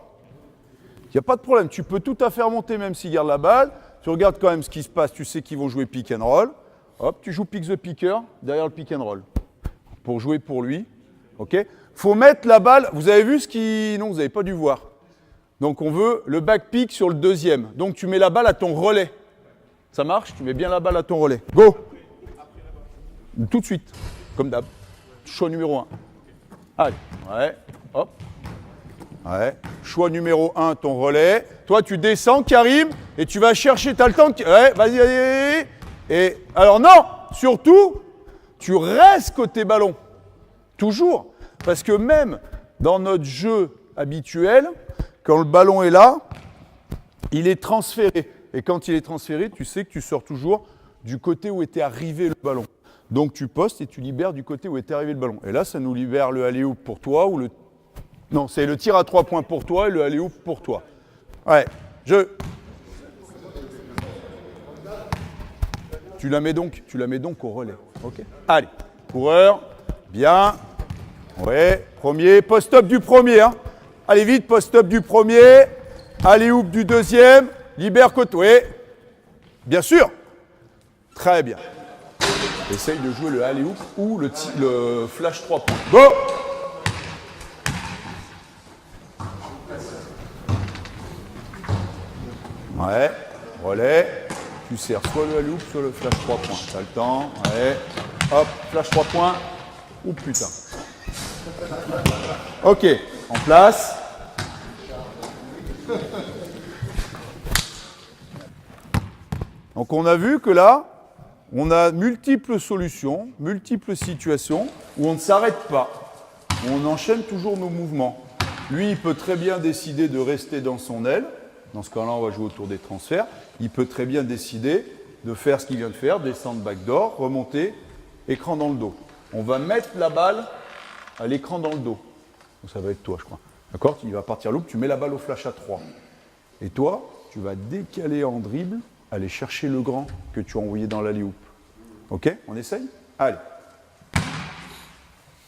A: Il n'y a pas de problème. Tu peux tout à fait remonter même s'il garde la balle. Tu regardes quand même ce qui se passe. Tu sais qu'ils vont jouer pick and roll. Hop, tu joues pick the picker derrière le pick and roll. Pour jouer pour lui. OK? Faut mettre la balle. Vous avez vu ce qui... Non, vous n'avez pas dû voir. Donc, on veut le back pick sur le deuxième. Donc, tu mets la balle à ton relais. Ça marche? Tu mets bien la balle à ton relais. Go! Tout de suite. Comme d'hab. Choix numéro 1. Allez. Ouais. Hop. Ouais. Choix numéro 1, ton relais. Toi, tu descends, Karim, et tu vas chercher. Tu as le temps. Ouais, vas-y, allez. Et alors, non! Surtout, tu restes côté ballon. Toujours. Parce que même dans notre jeu habituel, quand le ballon est là, il est transféré. Et quand il est transféré, tu sais que tu sors toujours du côté où était arrivé le ballon. Donc tu postes et tu libères du côté où était arrivé le ballon. Et là, ça nous libère le alley-oop pour toi ou le... Non, c'est le tir à 3 points pour toi et le alley-oop pour toi. Ouais, Tu la mets donc au relais. Ok. Allez, coureur, bien. Ouais, premier, post-up du premier. Hein. Allez vite, post-up du premier. Alley-oop du deuxième. Libère côté. Ouais. Bien sûr. Très bien. Essaye de jouer le alley-oop ou le flash 3 points. Go! Ouais, relais. Tu sers soit le alley-oop, soit le flash 3 points. T'as le temps. Ouais. Hop, flash 3 points. Oh putain. Ok, en place. Donc on a vu que là, on a multiples solutions, multiples situations où on ne s'arrête pas, où on enchaîne toujours nos mouvements. Lui, il peut très bien décider de rester dans son aile. Dans ce cas-là, on va jouer autour des transferts. Il peut très bien décider de faire ce qu'il vient de faire, descendre backdoor, remonter, écran dans le dos. On va mettre la balle à l'écran dans le dos. Donc ça va être toi, je crois. D'accord? Il va partir loop, tu mets la balle au flash à 3. Et toi, tu vas décaler en dribble, aller chercher le grand que tu as envoyé dans l'alley-oop. Ok? On essaye? Allez.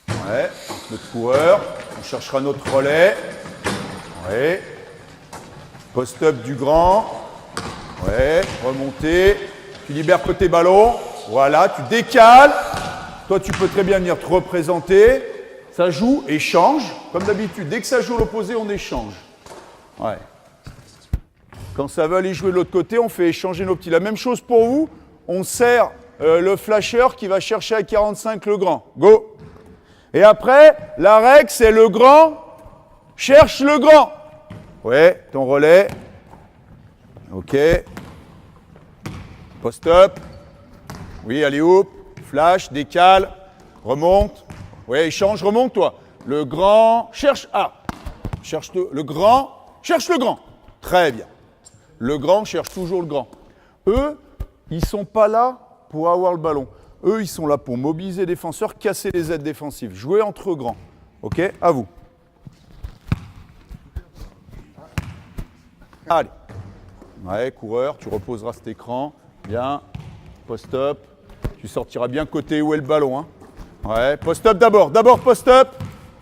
A: Ouais, notre coureur. On cherchera notre relais. Ouais. Post-up du grand. Ouais, remonter. Tu libères côté ballon. Voilà, tu décales. Toi, tu peux très bien venir te représenter. Ça joue, échange. Comme d'habitude, dès que ça joue l'opposé, on échange. Ouais. Quand ça veut aller jouer de l'autre côté, on fait échanger nos petits. La même chose pour vous. On sert le flasher qui va chercher à 45 le grand. Go. Et après, la règle, c'est le grand cherche le grand. Ouais, ton relais. Ok. Post-up. Oui, allez, hop. Flash, décale. Remonte. Ouais, échange, remonte, toi. Le grand cherche. Ah. Cherche le grand. Cherche le grand. Très bien. Le grand cherche toujours le grand. Eux, ils ne sont pas là pour avoir le ballon. Eux, ils sont là pour mobiliser les défenseurs, casser les aides défensives. Jouer entre eux grands. OK? À vous. Allez. Ouais, coureur, tu reposeras cet écran. Bien. Post-up. Tu sortiras bien côté où est le ballon. Hein. Ouais, post-up d'abord. D'abord post-up.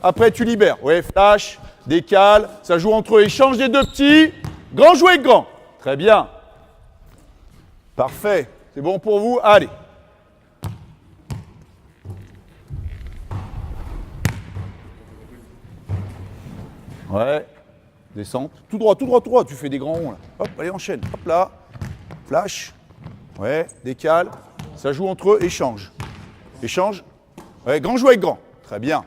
A: Après, tu libères. Ouais, flash, décale. Ça joue entre eux. Échange des deux petits. Grand jouer avec grand. Très bien. Parfait. C'est bon pour vous? Allez. Ouais. Descente. Tout droit, tout droit, tout droit. Tu fais des grands ronds là. Hop, allez, enchaîne. Hop là. Flash. Ouais, décale. Ça joue entre eux. Échange. Échange. Ouais, grand jouer avec grand. Très bien.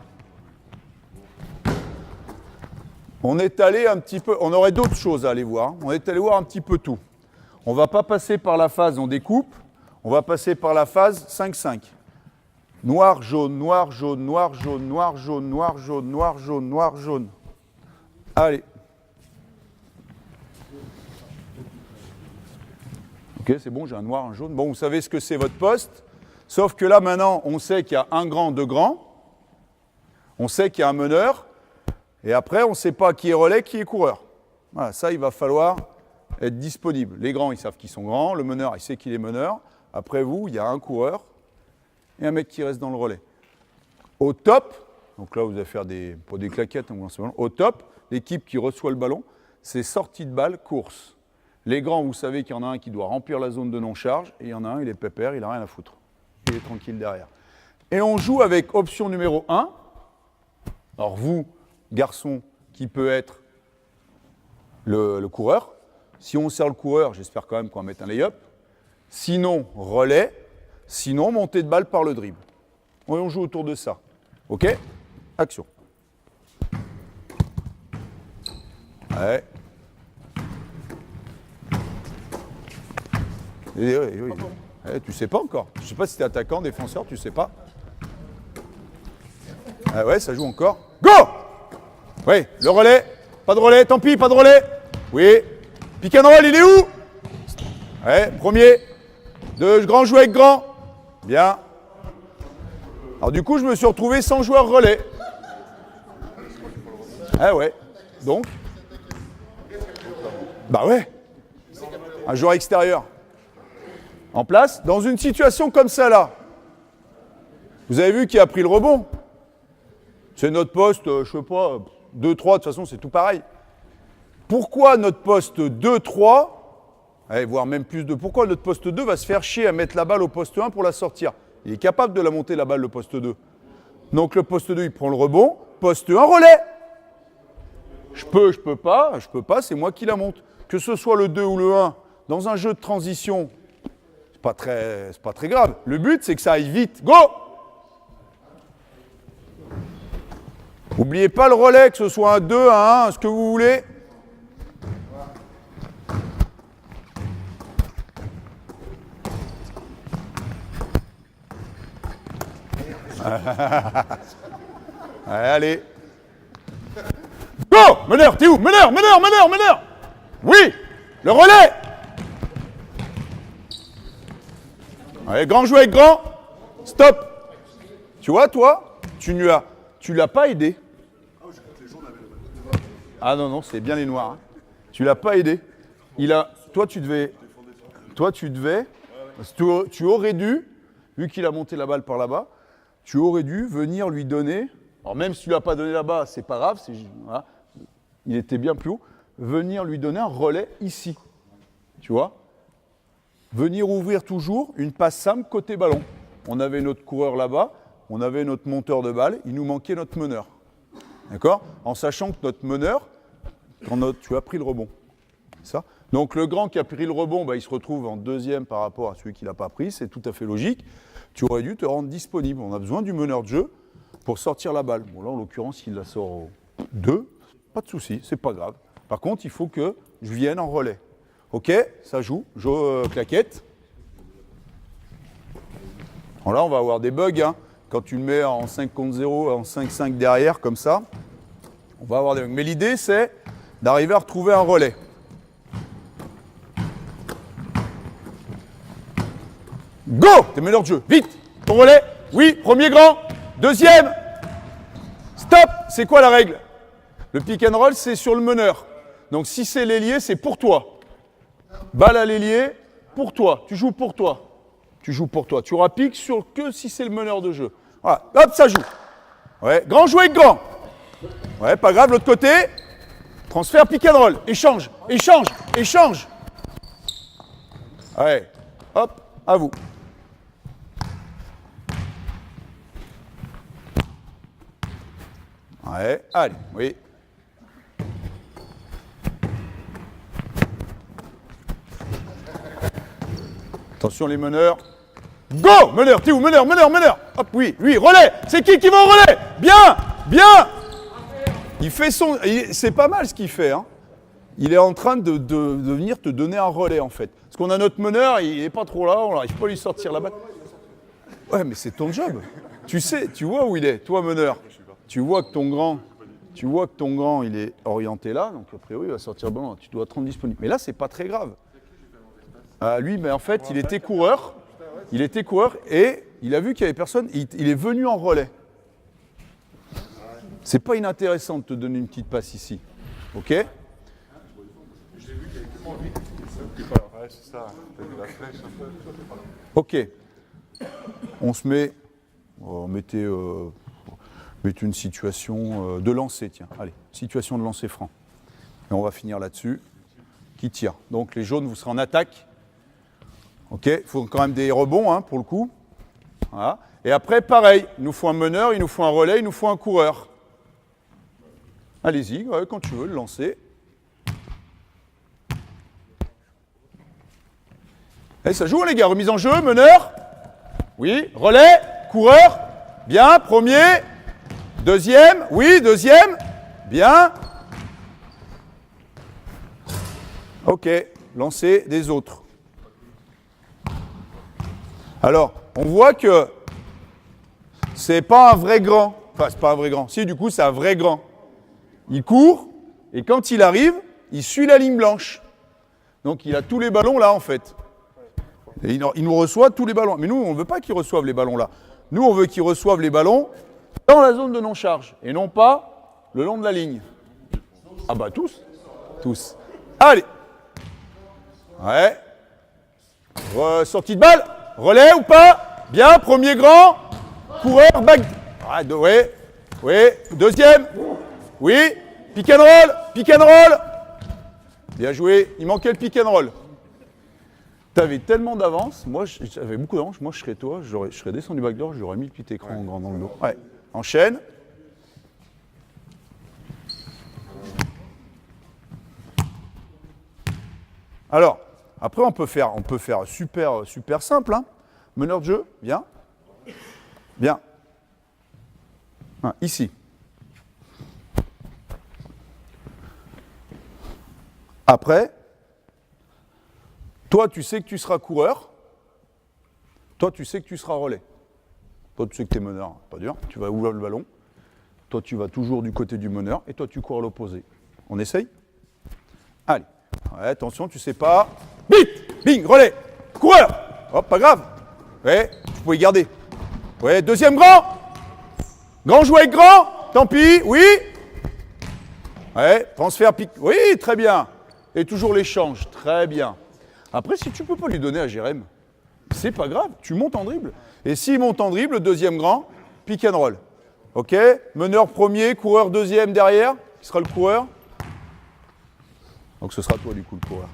A: On est allé un petit peu, on aurait d'autres choses à aller voir. On est allé voir un petit peu tout. On ne va pas passer par la phase on découpe, on va passer par la phase 5-5. Noir, jaune, noir, jaune, noir, jaune, noir, jaune, noir, jaune, noir, jaune, noir, jaune. Allez. Ok, c'est bon, j'ai un noir, un jaune. Bon, vous savez ce que c'est votre poste. Sauf que là, maintenant, on sait qu'il y a un grand, deux grands. On sait qu'il y a un meneur. Et après, on ne sait pas qui est relais, qui est coureur. Voilà, ça, il va falloir être disponible. Les grands, ils savent qu'ils sont grands. Le meneur, il sait qu'il est meneur. Après vous, il y a un coureur et un mec qui reste dans le relais. Au top, donc là vous allez faire pas des claquettes, au top, l'équipe qui reçoit le ballon, c'est sortie de balle, course. Les grands, vous savez qu'il y en a un qui doit remplir la zone de non-charge, et il y en a un, il est pépère, il n'a rien à foutre. Il est tranquille derrière. Et on joue avec option numéro 1. Alors vous, garçon, qui peut être le coureur. Si on sert le coureur, j'espère quand même qu'on va mettre un lay-up. Sinon, relais. Sinon, montée de balle par le dribble. Et on joue autour de ça. OK? Action. Ouais. Oui. Tu sais pas encore. Je sais pas si tu es attaquant, défenseur, tu sais pas. Ah ouais, ça joue encore. Go! Oui, le relais. Pas de relais, tant pis, pas de relais. Oui. Pick and roll, il est où? Ouais, premier. Deux, grand joueur avec grand. Bien. Alors du coup, je me suis retrouvé sans joueur relais. Ah ouais. Donc. Bah ouais. Un joueur extérieur. En place, dans une situation comme ça là. Vous avez vu qui a pris le rebond? C'est notre poste, je sais pas, 2-3, de toute façon c'est tout pareil. Pourquoi notre poste 2-3, voire même plus de, pourquoi notre poste 2 va se faire chier à mettre la balle au poste 1 pour la sortir? Il est capable de la monter la balle, le poste 2. Donc le poste 2, il prend le rebond, poste 1, relais. Je peux pas, c'est moi qui la monte. Que ce soit le 2 ou le 1, dans un jeu de transition, c'est pas très grave. Le but, c'est que ça aille vite. Go! N'oubliez pas le relais, que ce soit un 2, un 1, ce que vous voulez. Allez. Go! Meneur, t'es où? Meneur! Oui! Le relais! Allez, grand jouet avec grand. Stop! Tu vois, toi, tu l'as pas aidé. Ah non, c'est bien les noirs. Hein. Tu l'as pas aidé. Toi, tu aurais dû, vu qu'il a monté la balle par là-bas, tu aurais dû venir lui donner, alors même si tu ne l'as pas donné là-bas, c'est pas grave, voilà, il était bien plus haut, venir lui donner un relais ici. Tu vois? Venir ouvrir toujours une passe simple côté ballon. On avait notre coureur là-bas, on avait notre monteur de balle, il nous manquait notre meneur. D'accord? En sachant que notre meneur, tu as pris le rebond. Ça. Donc le grand qui a pris le rebond, il se retrouve en deuxième par rapport à celui qui ne l'a pas pris, c'est tout à fait logique. Tu aurais dû te rendre disponible. On a besoin du meneur de jeu pour sortir la balle. Bon là, en l'occurrence, il la sort au 2, pas de souci, c'est pas grave. Par contre, il faut que je vienne en relais. Ok, ça joue, claquette. Bon, là, on va avoir des bugs. Hein. Quand tu le mets en 5 contre 0, en 5-5 derrière, comme ça, on va avoir des bugs. Mais l'idée, c'est d'arriver à retrouver un relais. Go! T'es meneur de jeu. Vite! Ton relais. Oui, premier grand. Deuxième. Stop! C'est quoi la règle? Le pick and roll, c'est sur le meneur. Donc si c'est l'ailier, c'est pour toi. Balle à l'ailier, pour toi. Tu joues pour toi. Tu auras pique que si c'est le meneur de jeu. Voilà. Hop, ça joue. Ouais. Grand jouet avec grand. Ouais, pas grave. L'autre côté. Transfert, pick and roll. Échange. Ouais. Hop, à vous. Ouais, allez, oui. Attention les meneurs. Go! Meneur, t'es où? Meneur. Hop, oui, relais. C'est qui va au relais? Bien. Il fait c'est pas mal ce qu'il fait, hein. Il est en train de venir te donner un relais, en fait. Parce qu'on a notre meneur, il n'est pas trop là, on n'arrive pas à lui sortir la balle. Ouais, mais c'est ton job. Tu sais, tu vois où il est, toi, meneur. Tu vois que ton grand, il est orienté là, donc a priori, il va sortir le ballon. Tu dois te rendre disponible. Mais là, c'est pas très grave. Lui, mais en fait, il était coureur et il a vu qu'il n'y avait personne. Il est venu en relais. C'est pas inintéressant de te donner une petite passe ici. OK?
B: J'ai vu qu'il y avait tellement vite. Ouais, c'est ça. La flèche.
A: OK. On se met. On mettait Mais une situation de lancer, tiens. Allez, situation de lancer franc. Et on va finir là-dessus. Qui tire. Donc les jaunes, vous serez en attaque. Ok, il faut quand même des rebonds hein, pour le coup. Voilà. Et après, pareil, il nous faut un meneur, il nous faut un relais, il nous faut un coureur. Allez-y, ouais, quand tu veux, le lancer. Et ça joue les gars, remise en jeu, meneur. Oui, relais, coureur. Bien, premier. Deuxième, oui, deuxième. Bien. Ok, lancer des autres. Alors, on voit que c'est pas un vrai grand. Enfin, c'est pas un vrai grand. Si, du coup, c'est un vrai grand. Il court, et quand il arrive, il suit la ligne blanche. Donc, il a tous les ballons là, en fait. Et il nous reçoit tous les ballons. Mais nous, on ne veut pas qu'il reçoive les ballons là. Nous, on veut qu'il reçoive les ballons dans la zone de non-charge, et non pas le long de la ligne. Ah bah tous. Tous. Allez. Ouais. Sortie de balle. Relais ou pas? Bien, premier grand. Coureur, back. Ah, ouais. Oui. Deuxième. Oui. Pick and roll. Pick and roll. Bien joué. Il manquait le pick and roll. T'avais tellement d'avance. Moi, j'avais beaucoup d'avance. Moi, je serais toi. Je serais descendu backdoor. J'aurais mis le petit écran en grand dans le dos. Ouais. Enchaîne. Alors, après, on peut faire super simple. Hein. Meneur de jeu, viens. Bien. Ici. Après, toi, tu sais que tu seras coureur. Toi, tu sais que tu seras relais. Toi, tu sais que tu es meneur. Pas dur. Tu vas ouvrir le ballon. Toi, tu vas toujours du côté du meneur. Et toi, tu cours à l'opposé. On essaye? Allez. Ouais, attention, tu sais pas. Bip! Bing! Relais! Coureur! Hop, pas grave. Ouais, tu pouvais garder. Ouais, deuxième grand! Grand joué avec grand! Tant pis, oui! Ouais, transfert, pique. Oui, très bien. Et toujours l'échange, très bien. Après, si tu peux pas lui donner à Jérém, c'est pas grave, tu montes en dribble. Et s'il monte en dribble, deuxième grand, pick and roll. Ok? Meneur premier, coureur deuxième derrière, qui sera le coureur? Donc ce sera toi du coup le coureur.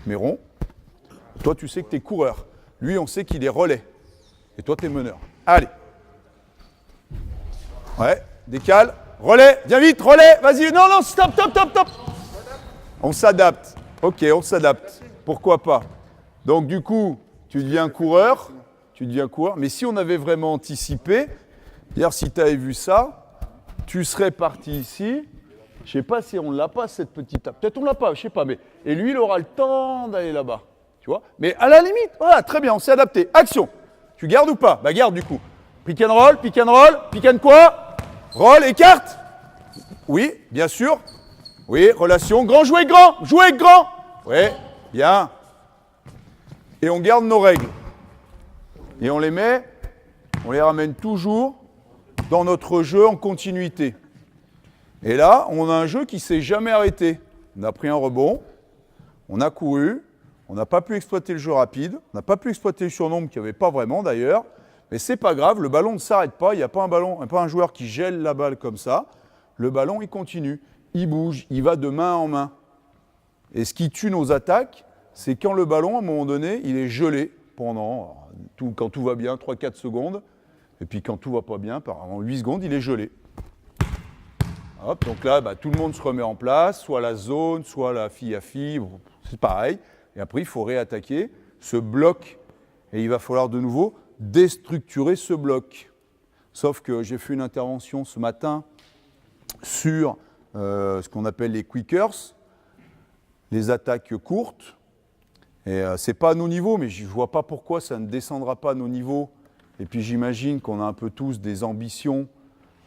A: Mais rond. Toi tu sais que tu es coureur. Lui on sait qu'il est relais. Et toi tu es meneur. Allez. Ouais, décale. Relais, viens vite, relais, vas-y. Non, non, stop. On s'adapte. Ok, on s'adapte. Pourquoi pas? Donc du coup, tu deviens coureur. Mais si on avait vraiment anticipé, hier si tu avais vu ça, tu serais parti ici. Je ne sais pas si on ne l'a pas, cette petite table. Peut-être on ne l'a pas, je ne sais pas. Mais... Et lui, il aura le temps d'aller là-bas. Tu vois? Mais à la limite, voilà, très bien, on s'est adapté. Action. Tu gardes ou pas? Bah garde du coup. Pick and roll, pick and quoi? Roll, écarte. Oui, bien sûr. Oui, relation. Grand, jouer grand. Oui, bien. Et on garde nos règles. Et on les ramène toujours dans notre jeu en continuité. Et là, on a un jeu qui ne s'est jamais arrêté. On a pris un rebond, on a couru, on n'a pas pu exploiter le jeu rapide, on n'a pas pu exploiter le surnombre qu'il n'y avait pas vraiment d'ailleurs, mais c'est pas grave, le ballon ne s'arrête pas, il n'y a pas un joueur qui gèle la balle comme ça, le ballon il continue, il bouge, il va de main en main. Et ce qui tue nos attaques, c'est quand le ballon, à un moment donné, il est gelé pendant, quand tout va bien, 3-4 secondes, et puis quand tout va pas bien, pendant 8 secondes, il est gelé. Hop, donc là, bah, tout le monde se remet en place, soit la zone, soit la fille à fille, c'est pareil. Et après, il faut réattaquer ce bloc. Et il va falloir de nouveau déstructurer ce bloc. Sauf que j'ai fait une intervention ce matin sur ce qu'on appelle les quickers, les attaques courtes. Et ce n'est pas à nos niveaux, mais je ne vois pas pourquoi ça ne descendra pas à nos niveaux. Et puis j'imagine qu'on a un peu tous des ambitions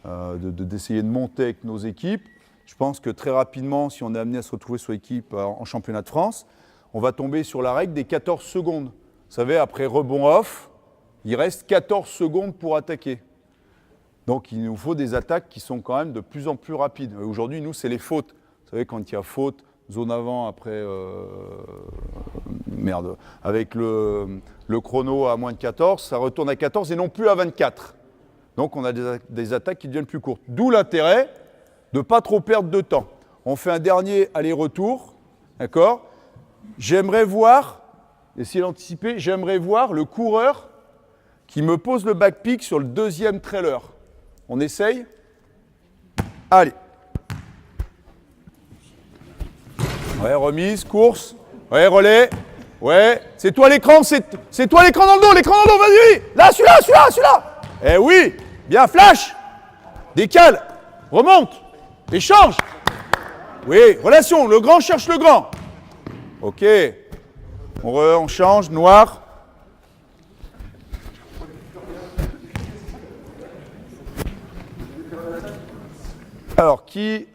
A: d'essayer de monter avec nos équipes. Je pense que très rapidement, si on est amené à se retrouver sur l'équipe en championnat de France, on va tomber sur la règle des 14 secondes. Vous savez, après rebond off, il reste 14 secondes pour attaquer. Donc il nous faut des attaques qui sont quand même de plus en plus rapides. Aujourd'hui, nous, c'est les fautes. Vous savez, quand il y a faute, zone avant, après... avec le chrono à moins de 14, ça retourne à 14 et non plus à 24. Donc on a des attaques qui deviennent plus courtes. D'où l'intérêt de ne pas trop perdre de temps. On fait un dernier aller-retour, d'accord? J'aimerais voir, essayez d'anticiper, j'aimerais voir le coureur qui me pose le backpick sur le deuxième trailer. On essaye? Allez. Ouais, remise, course. Ouais, relais. Ouais, c'est toi l'écran, c'est toi l'écran dans le dos, vas-y. Là, celui-là. Eh oui, bien, flash. Décale, remonte, échange. Oui, relation, le grand cherche le grand. Ok, on change, noir. Alors, qui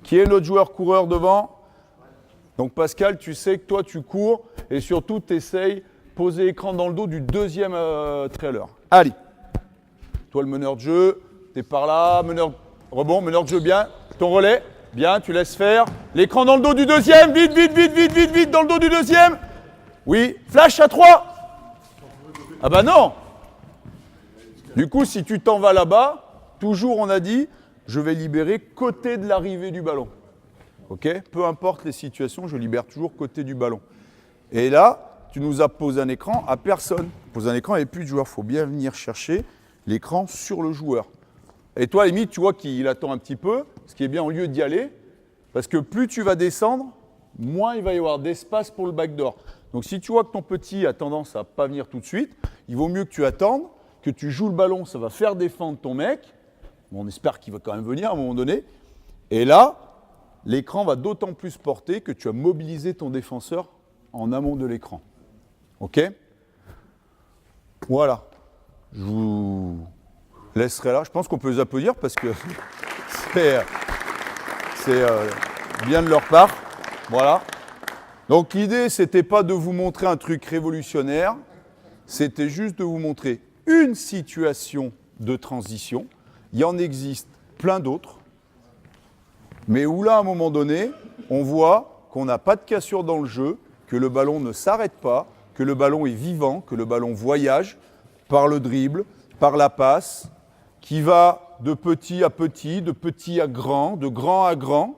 A: est notre joueur coureur devant? Donc Pascal, tu sais que toi tu cours et surtout tu essayes de poser l'écran dans le dos du deuxième trailer. Allez, toi le meneur de jeu, t'es par là, meneur de jeu bien, ton relais, bien, tu laisses faire. L'écran dans le dos du deuxième, vite, dans le dos du deuxième. Oui, flash à 3. Ah bah non. Du coup, si tu t'en vas là-bas, toujours on a dit, je vais libérer côté de l'arrivée du ballon. Ok, peu importe les situations, je libère toujours côté du ballon. Et là, tu nous as posé un écran à personne. Pose un écran et plus de joueurs. Il faut bien venir chercher l'écran sur le joueur. Et toi, à la limite, tu vois qu'il attend un petit peu, ce qui est bien au lieu d'y aller, parce que plus tu vas descendre, moins il va y avoir d'espace pour le backdoor. Donc si tu vois que ton petit a tendance à ne pas venir tout de suite, il vaut mieux que tu attendes, que tu joues le ballon, ça va faire défendre ton mec. Bon, on espère qu'il va quand même venir à un moment donné. Et là, l'écran va d'autant plus porter que tu as mobilisé ton défenseur en amont de l'écran. OK? Voilà. Je vous laisserai là. Je pense qu'on peut les applaudir parce que c'est bien de leur part. Voilà. Donc l'idée, c'était pas de vous montrer un truc révolutionnaire, c'était juste de vous montrer une situation de transition. Il y en existe plein d'autres. Mais où là, à un moment donné, on voit qu'on n'a pas de cassure dans le jeu, que le ballon ne s'arrête pas, que le ballon est vivant, que le ballon voyage par le dribble, par la passe, qui va de petit à petit, de petit à grand, de grand à grand,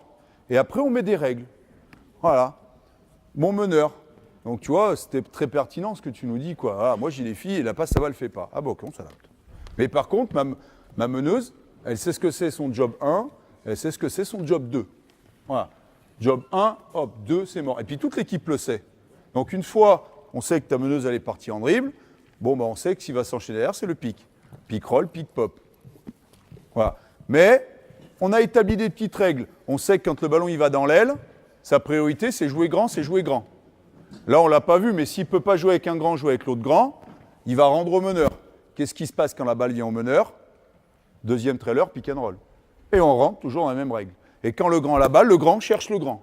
A: et après on met des règles. Voilà. Mon meneur. Donc tu vois, c'était très pertinent ce que tu nous dis, quoi. Ah, moi j'ai les filles et la passe, ça va, le fait pas. Ah bon, ça l'adapte. Mais par contre, ma meneuse, elle sait ce que c'est son job 1, elle sait ce que c'est son job 2. Voilà. Job 1, hop, 2, c'est mort. Et puis toute l'équipe le sait. Donc une fois, on sait que ta meneuse, elle est partie en dribble, bon, on sait que s'il va s'enchaîner derrière, c'est le pick. Pick roll, pick pop. Voilà. Mais on a établi des petites règles. On sait que quand le ballon il va dans l'aile, sa priorité, c'est jouer grand, c'est jouer grand. Là, on ne l'a pas vu, mais s'il ne peut pas jouer avec un grand, jouer avec l'autre grand, il va rendre au meneur. Qu'est-ce qui se passe quand la balle vient au meneur? Deuxième trailer, pick and roll. Et on rentre toujours dans la même règle. Et quand le grand a la balle, le grand cherche le grand.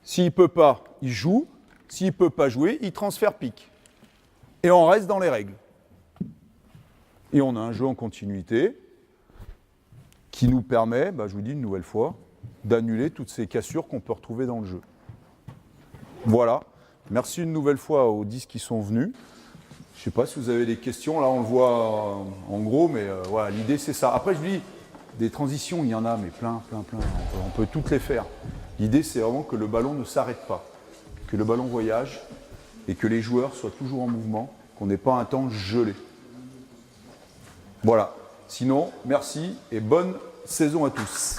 A: S'il ne peut pas, il joue. S'il ne peut pas jouer, il transfère pick. Et on reste dans les règles. Et on a un jeu en continuité qui nous permet, je vous dis une nouvelle fois, d'annuler toutes ces cassures qu'on peut retrouver dans le jeu. Voilà. Merci une nouvelle fois aux 10 qui sont venus. Je ne sais pas si vous avez des questions. Là, on le voit en gros, mais voilà, l'idée, c'est ça. Après, je vous dis, des transitions, il y en a, mais plein. On peut toutes les faire. L'idée, c'est vraiment que le ballon ne s'arrête pas, que le ballon voyage et que les joueurs soient toujours en mouvement, qu'on n'ait pas un temps gelé. Voilà. Sinon, merci et bonne saison à tous.